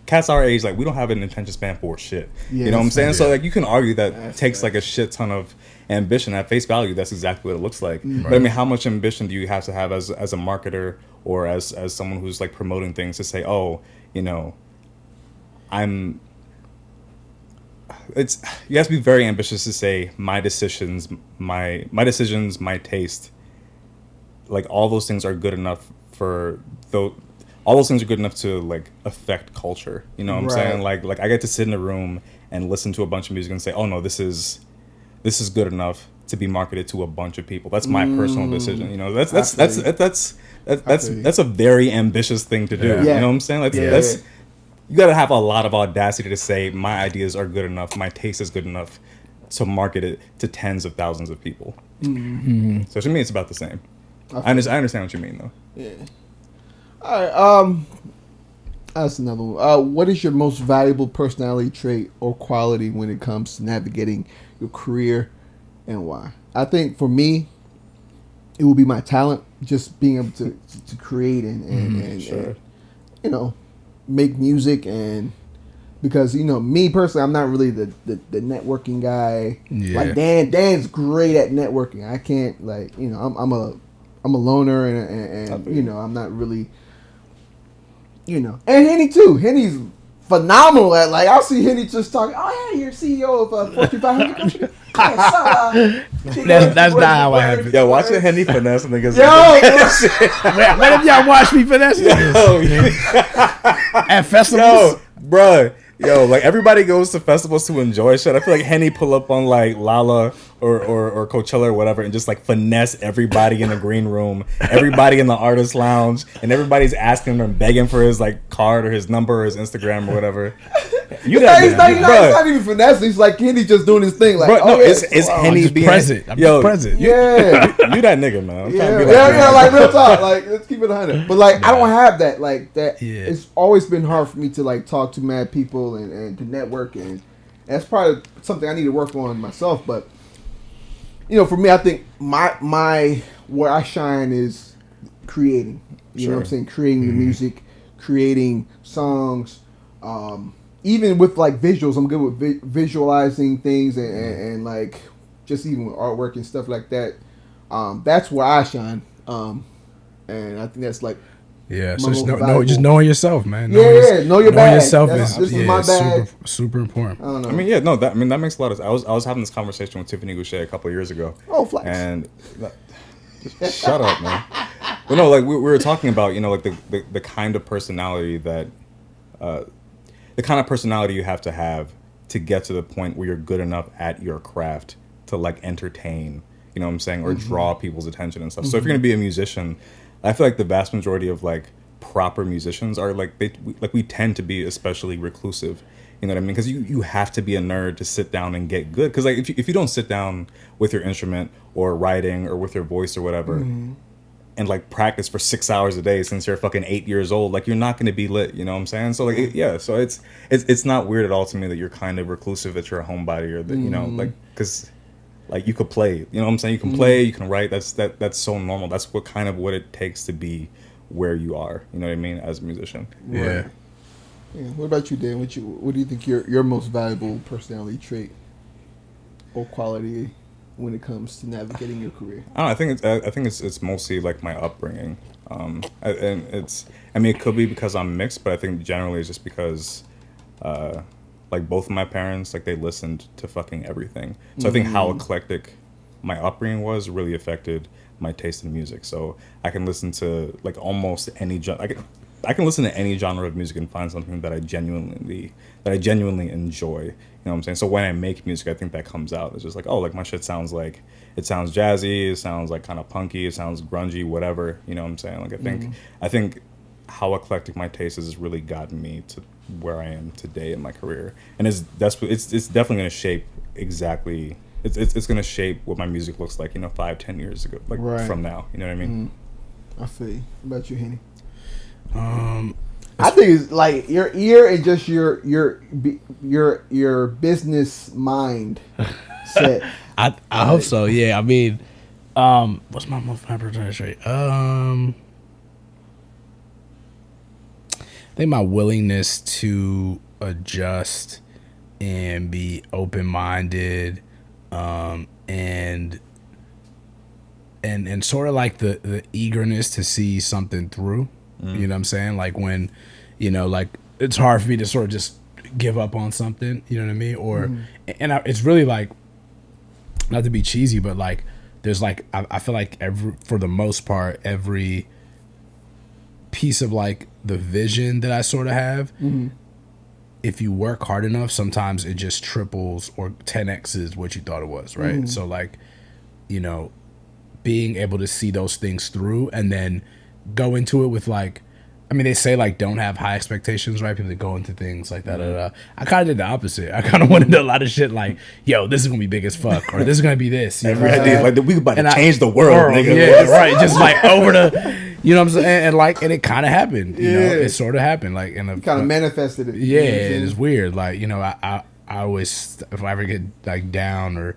cats our age, like, we don't have an attention span for shit. You know what I'm saying? So like, you can argue that takes like a shit ton of ambition. At face value, that's exactly what it looks like. But I mean, how much ambition do you have as a marketer, or as someone who's like promoting things, to say, oh, you have to be very ambitious to say my decisions, my taste, like, all those things are good enough all those things are good enough to like affect culture. You know what I'm saying? Like I get to sit in a room and listen to a bunch of music and say, oh no, this is good enough to be marketed to a bunch of people. That's my personal decision. That's a very ambitious thing to do. You know what I'm saying? you got to have a lot of audacity to say my ideas are good enough, my taste is good enough to market it to tens of thousands of people. Mm-hmm. So to me, it's about the same. I understand what you mean, though. Yeah. All right. That's another one. What is your most valuable personality trait or quality when it comes to navigating your career, and why? I think for me, it will be my talent, just being able to create and Sure. and make music, and because me personally, I'm not really the networking guy. Yeah. Like Dan's great at networking. I can't I'm a loner and I'm not really and Henny too. Henny's phenomenal at I'll see Henny just talking. Oh yeah, you're CEO of a Fortune 500 company. That's not how I have it. Yo, watch the Henny finesse niggas. What if y'all watch me finesse niggas? At festivals? Yo, bruh. Yo, everybody goes to festivals to enjoy shit. I feel like Henny pull up on Lala or Coachella or whatever and just finesse everybody in the green room, everybody in the artist lounge, and everybody's asking him and begging for his card or his number or his Instagram or whatever. He's not even finessing. He's Henny just doing his thing. It's Henny just being present. I'm just present. Yeah, you that nigga, man. I'm trying to be real talk. Let's keep it 100. But I don't have that. That. Yeah. It's always been hard for me to talk to mad people and to network, and that's probably something I need to work on myself. But for me, I think my where I shine is creating. You know what I'm saying? Creating the music, creating songs. Even with visuals, I'm good with visualizing things and just even with artwork and stuff like that. That's where I shine. And I think that's yeah. So just knowing yourself, man. Know your bag. Knowing yourself is my bag. Super important. I don't know. I mean, yeah, no, that makes a lot of sense. I was having this conversation with Tiffany Goucher a couple of years ago. Oh, flex. And shut up, man. But no, we were talking about the kind of personality that. The kind of personality you have to get to the point where you're good enough at your craft to entertain, you know what I'm saying, or draw people's attention and stuff. So if you're gonna be a musician, I feel like the vast majority of proper musicians are we tend to be especially reclusive. You know what I mean? Because you have to be a nerd to sit down and get good. Because if you don't sit down with your instrument or writing or with your voice or whatever. And practice for 6 hours a day since you're fucking 8 years old, you're not going to be lit. You know what I'm saying? So so it's not weird at all to me that you're kind of reclusive, that you're a homebody, or that because you could play. You know what I'm saying? You can play, you can write. That's so normal. That's what it takes to be where you are. You know what I mean? As a musician. Yeah. Right. Yeah. What about you, Dan? What do you think your most valuable personality trait or quality when it comes to navigating your career? I don't know, I think it's mostly my upbringing, and it could be because I'm mixed, but I think generally it's just because both of my parents they listened to fucking everything. So I think how eclectic my upbringing was really affected my taste in music. So I can listen to almost any I can listen to any genre of music and find something that I genuinely enjoy. You know what I'm saying? So when I make music, I think that comes out. It's just my shit sounds it sounds jazzy, it sounds kind of punky, it sounds grungy, whatever. You know what I'm saying? I think how eclectic my taste has really gotten me to where I am today in my career, and it's definitely going to shape exactly. It's going to shape what my music looks like 5-10 years ago, from now. You know what I mean? I feel you. What about you, Henny? I think it's your ear and just your business mind set. I hope so. Yeah. I mean, what's my most valuable trait? I think my willingness to adjust and be open-minded, and sort of the eagerness to see something through. You know what I'm saying? When, it's hard for me to sort of just give up on something, you know what I mean? Or, it's really not to be cheesy, but there's I feel for the most part, every piece of the vision that I sort of have, if you work hard enough, sometimes it just triples or 10x's what you thought it was, right? So being able to see those things through and then go into it with I mean, they say like don't have high expectations, right? People that go into things like that. I kind of did the opposite. I kind of went into a lot of shit like, yo, this is gonna be big as fuck, or this is gonna be this. You know Every what I'm idea, saying? like we about to And change the world, nigga. Yeah, right. Just like over the, you know what I'm saying? And it kind of happened. You know, it sort of happened. Like, and kind of manifested it. yeah, You know what I'm saying? it's weird. Like, you know, I always, if I ever get like down or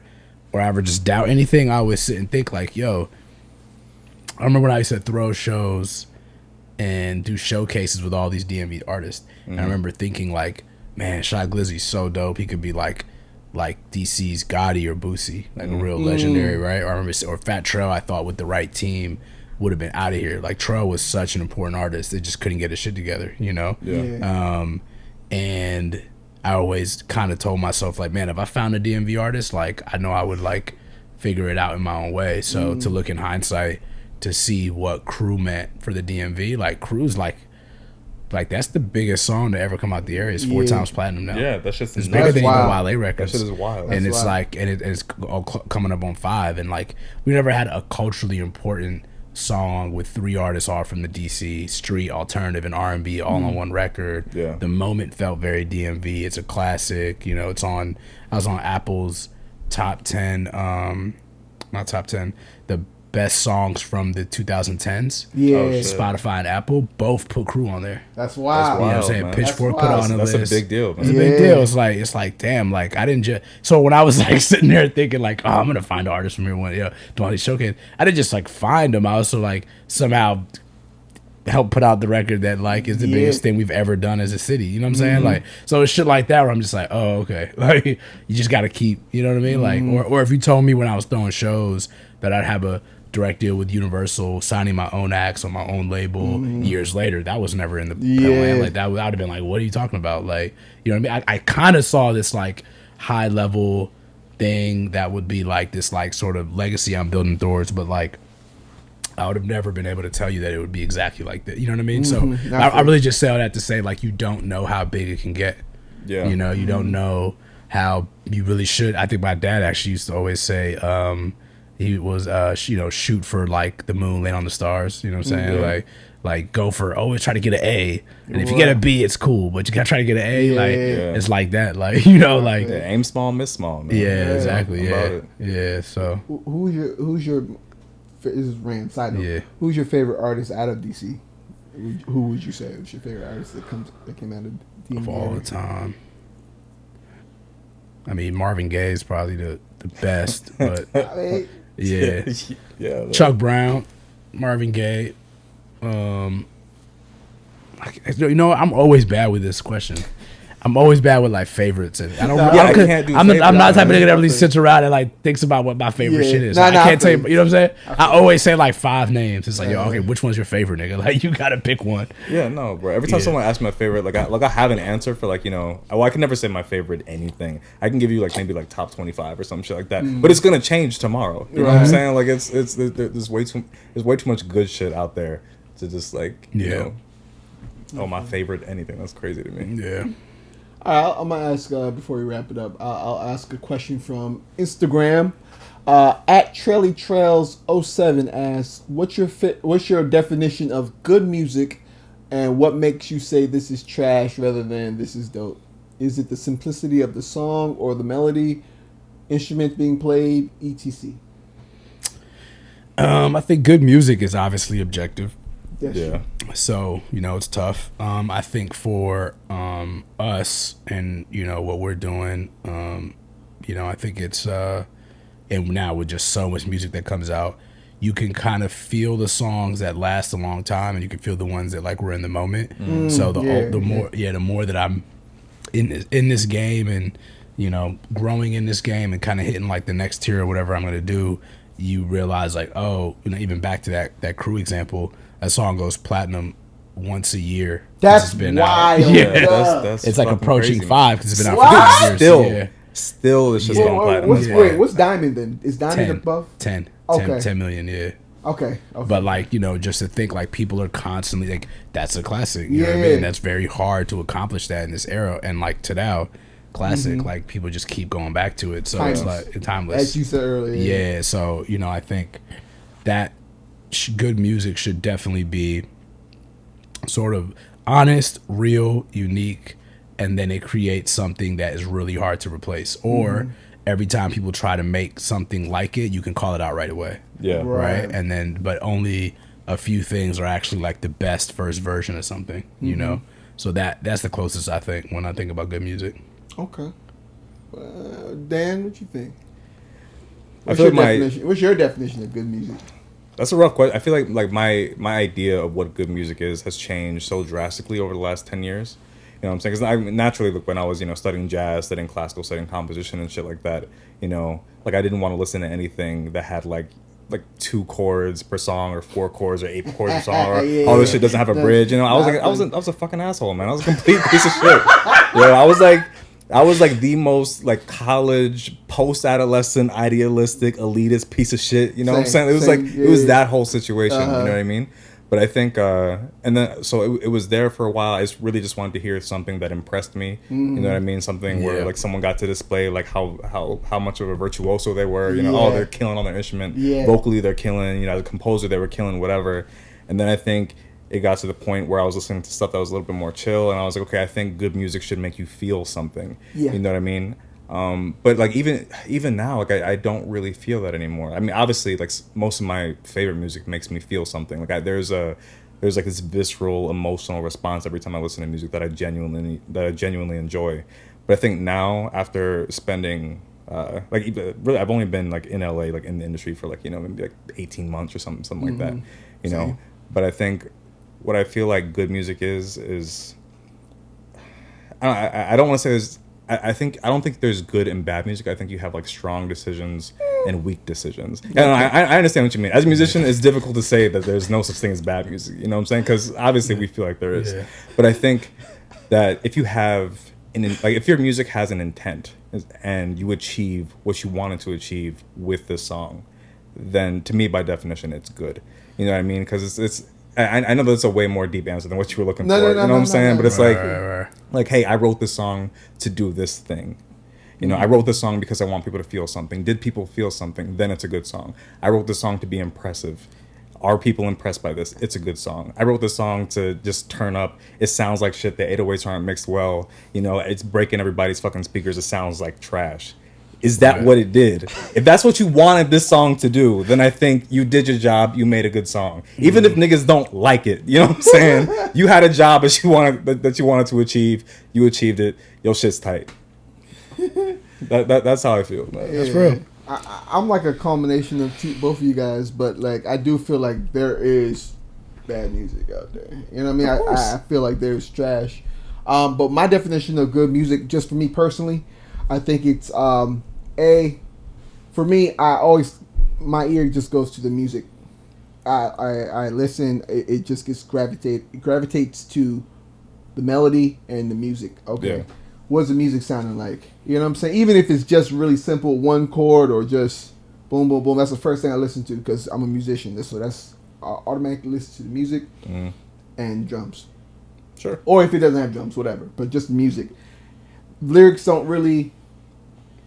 I ever just doubt anything, I always sit and think like, yo, I remember when I used to throw shows and do showcases with all these DMV artists. And I remember thinking like, man, Shy Glizzy's so dope. He could be like DC's Gotti or Boosie, like a real legendary, right? Or I remember, or Fat Trell, I thought with the right team would have been out of here. Like Trell was such an important artist. They just couldn't get his shit together, you know? Yeah. And I always kind of told myself like, man, if I found a DMV artist, like I know I would like figure it out in my own way. So to look in hindsight to see what Crew meant for the DMV, like Crew's like that's the biggest song to ever come out the area. It's 4 times platinum now. Yeah, that's just It's nuts. bigger than even wild. Wale records. That shit is wild. And That's it's wild. like, and it's all coming up on 5. And like, we never had a culturally important song with 3 artists all from the DC street, alternative, and R&B all on one record. Yeah. The moment felt very DMV. It's a classic. You know, I was on Apple's top 10, not top 10, the best songs from the 2010s. Yeah. Oh, shit. Spotify and Apple both put Crew on there. That's wild. You know what I'm Wild, saying? man. Pitchfork That's put wild. on a That's list. a big deal, man. It's a big deal. It's like, damn, like I didn't just. So when I was like sitting there thinking like, oh, I'm gonna find an artist from here one, doing all these showcase. I didn't just like find them. I also like somehow help put out the record that like is the biggest thing we've ever done as a city. You know what I'm saying? Like, so it's shit like that where I'm just like, oh, okay. Like you just got to keep. You know what I mean? Like, or if you told me when I was throwing shows that I'd have a direct deal with Universal, signing my own acts on my own label years later, that was never in the plan. Like that would have been like, what are you talking about? Like, you know what I mean? I kind of saw this like high level thing that would be like this like sort of legacy I'm building towards, but like I would have never been able to tell you that it would be exactly like that. You know what I mean? So I really just say all that to say like you don't know how big it can get. Yeah. You know, you don't know how you really should. I think my dad actually used to always say, he was shoot for like the moon, land on the stars. You know what I'm saying? Like go for always try to get an A, and if you get a B, it's cool. But you gotta try to get an A. It's like that. Like like Yeah, aim small, miss small, man. yeah, exactly. About Yeah, it. yeah. So Who's your this is random side note. Yeah. Who's your favorite artist out of DC? Who would you say was your favorite artist that came out of DMV? of all the time, I mean Marvin Gaye is probably the best, but I mean, yeah, Yeah. Chuck Brown, Marvin Gaye. You know, I'm always bad with this question. I'm always bad with like favorites, and I don't. I can't do I'm not the favorites, type of nigga man. that really sits around and like thinks about what my favorite Yeah. shit is. Nah, I nah, can't I tell you. feel You know what I'm saying? I always say like 5 names. It's like, yo, okay, which one's your favorite, nigga? Like you gotta pick one. Yeah, no, bro. Every time Yeah. someone asks my favorite, I have an answer for like, well, I can never say my favorite anything. I can give you like maybe like top 25 or some shit like that, but it's gonna change tomorrow. You know what I'm saying? Like there's way too much good shit out there to just like my favorite anything. That's crazy to me. Yeah. all right, I'm gonna ask before we wrap it up. I'll ask a question from Instagram. At Traily Trails 07 asks, what's your definition of good music, and what makes you say this is trash rather than this is dope? Is it the simplicity of the song or the melody, instrument being played, etc.? I think good music is obviously objective. Yes. Yeah. So, it's tough. I think for us and, what we're doing, I think it's, and now with just so much music that comes out, you can kind of feel the songs that last a long time, and you can feel the ones that like we're in the moment. So the more that I'm in this game and, growing in this game and kind of hitting like the next tier or whatever I'm going to do, you realize like, oh, even back to that Crew example, that song goes platinum once a year. That's it's been wild. Out. Yeah, Yeah. that's It's like fucking approaching crazy. 5 because it's been out What? for 6 years. Still, it's just going platinum. What's Yeah. wait, what's Diamond then? Is Diamond 10, above? 10, Okay. 10 million, yeah. Okay. But like, just to think like people are constantly like, that's a classic. You know what I Yeah. mean? That's very hard to accomplish that in this era. And like to now, classic, like people just keep going back to it. So it's Timeless. like timeless. As you said earlier. Yeah. So, I think that good music should definitely be sort of honest, real, unique, and then it creates something that is really hard to replace. Or every time people try to make something like it, you can call it out right away. Yeah. Right. And then, but only a few things are actually like the best first version of something, you know? So that's the closest I think when I think about good music. Okay. Dan, what you think? What's What's your definition of good music? That's a rough question. I feel like my idea of what good music is has changed so drastically over the last 10 years. You know what I'm saying? Because I naturally, look, when I was, studying jazz, studying classical, studying composition and shit like that, like I didn't want to listen to anything that had like 2 chords per song or 4 chords or 8 chords per song or all this shit doesn't have a bridge. I was a fucking asshole, man. I was a complete piece of shit. I was like the most like college post-adolescent idealistic elitist piece of shit. You know what I'm saying? It was it was that whole situation. You know what I mean? But I think, and then, so it was there for a while. I really just wanted to hear something that impressed me. You know what I mean? Something where like someone got to display like how much of a virtuoso they were. Oh, they're killing on their instrument. Vocally, they're killing. The composer, they were killing, whatever. And then I think it got to the point where I was listening to stuff that was a little bit more chill, and I was like, okay, I think good music should make you feel something. You know what I mean? But like even now, like I don't really feel that anymore. I mean, obviously, like most of my favorite music makes me feel something. Like there's like this visceral emotional response every time I listen to music that I genuinely enjoy. But I think now, after spending really, I've only been like in LA, like in the industry for like maybe like 18 months or something like that. Same. But I think what I feel like good music is I don't want to say there's. I don't think there's good and bad music. I think you have like strong decisions and weak decisions. And I understand what you mean. As a musician, it's difficult to say that there's no such thing as bad music. You know what I'm saying? Because obviously we feel like there is. Yeah. But I think that if you have if your music has an intent and you achieve what you wanted to achieve with this song, then to me, by definition, it's good. You know what I mean? Because it's I know that's a way more deep answer than what you were looking for. You know what I'm saying? But it's like, hey, I wrote this song to do this thing. I wrote this song because I want people to feel something. Did people feel something? Then it's a good song. I wrote this song to be impressive. Are people impressed by this? It's a good song. I wrote this song to just turn up. It sounds like shit. The 808s aren't mixed well. It's breaking everybody's fucking speakers. It sounds like trash. Is that what it did? If that's what you wanted this song to do, then I think you did your job. You made a good song. Even if niggas don't like it, you know what I'm saying? You had a job that you wanted to achieve. You achieved it. Your shit's tight. That's how I feel. That's real. I'm like a culmination of both of you guys, but like I do feel like there is bad music out there. You know what I mean? I feel like there's trash. But my definition of good music, just for me personally, I think it's for me, my ear just goes to the music. I listen. It just gravitates to the melody and the music. Okay, yeah. What's the music sounding like? You know what I'm saying? Even if it's just really simple, one chord or just boom, boom, boom. That's the first thing I listen to because I'm a musician. So that's I automatically listen to the music and drums. Sure. Or if it doesn't have drums, whatever. But just music. Lyrics don't really.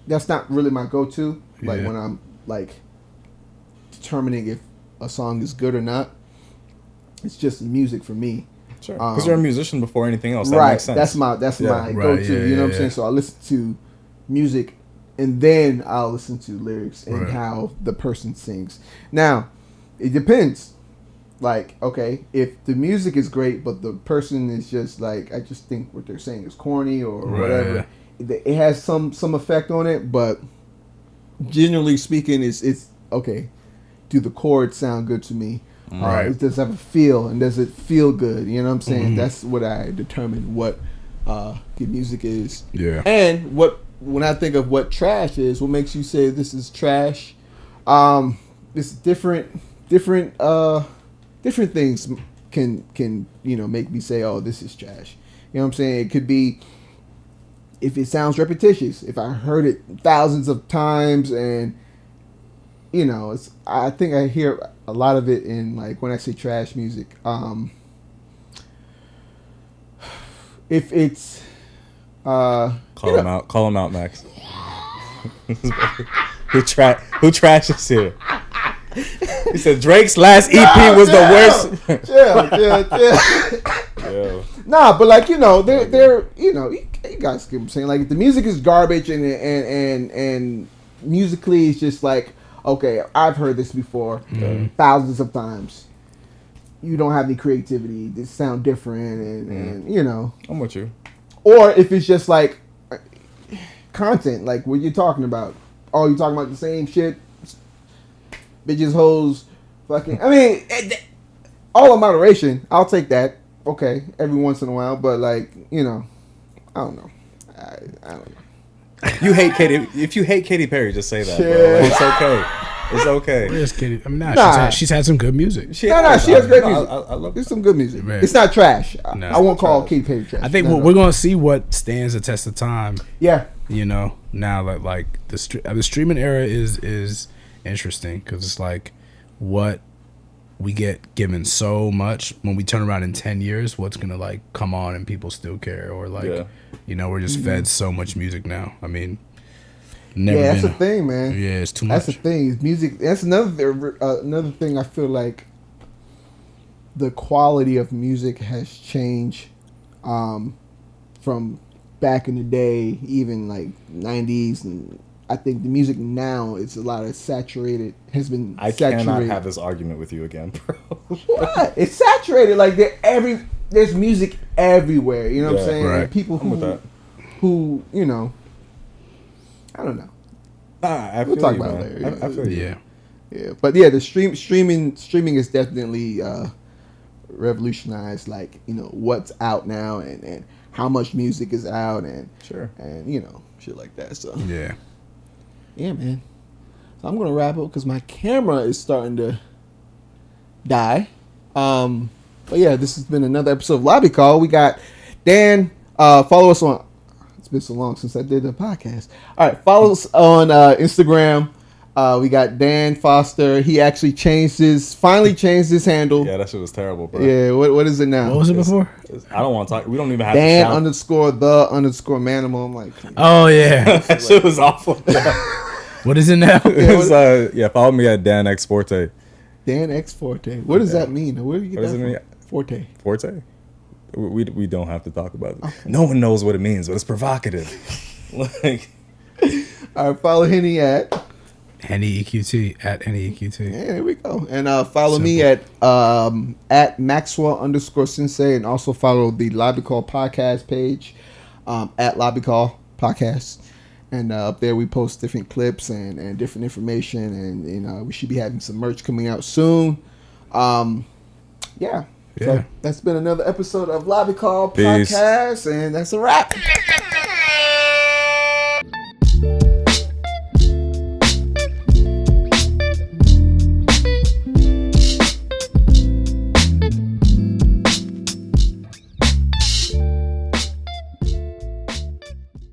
That's not really my go-to. Like when I'm like determining if a song is good or not. It's just music for me. Sure. Because you're a musician before anything else. That right. Makes sense. That's my go-to. Yeah, you know what I'm saying? So I listen to music and then I'll listen to lyrics and how the person sings. Now, it depends. Like, okay, if the music is great, but the person is just like, I just think what they're saying is corny or whatever. It has some effect on it, but generally speaking, it's okay. Do the chords sound good to me? Does it have a feel, and does it feel good? You know what I'm saying? Mm-hmm. That's what I determine what good music is. Yeah. And when I think of what trash is, what makes you say this is trash? It's different things can make me say, oh, this is trash. You know what I'm saying? It could be if it sounds repetitious, if I heard it thousands of times, and I think I hear a lot of it in like when I say trash music. If it's call him out, Max. Who trashes here? He said Drake's last EP was the worst. Yeah. Nah, but like they're you guys get what I'm saying. Like if the music is garbage and musically it's just like, okay, I've heard this before thousands of times. You don't have any creativity. They sound different and I'm with you. Or if it's just like content, like what you're talking about. Oh, you're talking about the same shit. Bitches, hoes, fucking. I mean, all in moderation. I'll take that. Okay, every once in a while, but like I don't know. I don't know. You hate Katy. If you hate Katy Perry, just say that. Yeah. Bro. Like, it's okay. It's okay. Where's Katy? I mean, Nah. she's had some good music. She has great music. I love There's some good music. Man. It's not trash. No, I won't it's call trash. Katy Perry trash. I think No. we're gonna see what stands the test of time. Yeah. Now that like the streaming era is interesting because it's like what we get given so much when we turn around in 10 years, what's gonna like come on and people still care or like we're just fed so much music now. I mean, That's the thing, man. Yeah, it's too much. That's the thing. Music. That's another thing. I feel like the quality of music has changed from back in the day, even like 90s, and I think the music now is a lot of saturated. Has been. I saturated. cannot have this argument with you again, bro. What? It's saturated. Like there's music everywhere. You know what I'm saying? right. And people I'm with that. who I don't know. I We'll feel talk you, about man. it later. I feel you. Yeah. Yeah, but yeah, the streaming is definitely revolutionized. Like what's out now and how much music is out and Sure. and shit like that. So Yeah. yeah, man. So I'm gonna wrap up because my camera is starting to die. But yeah, this has been another episode of Lobby Call. We got Dan. Follow us on. It's been so long since I did the podcast. All right, follow us on Instagram. We got Dan Foster. He actually finally changed his handle. Yeah, that shit was terrible, bro. Yeah, what is it now? What was it before? I don't want to talk. We don't even have Dan to shout. _the_manimal. I'm like, Oh yeah. That shit was awful. What is it now? It was, follow me at Dan X Forte. Dan X Forte. What does that mean? Where do you get What does that it from? mean? Forte. Forte? We don't have to talk about it. Okay. No one knows what it means, but it's provocative. Like, All right, follow Henny at Henny EQT at Henny EQT. Yeah, there we go. And follow me at Maxwell _Sensei, and also follow the Lobby Call podcast page at Lobby Call Podcast. And up there we post different clips and different information, and we should be having some merch coming out soon. Yeah. So that's been another episode of Lobby Call Peace. Podcast, and that's a wrap.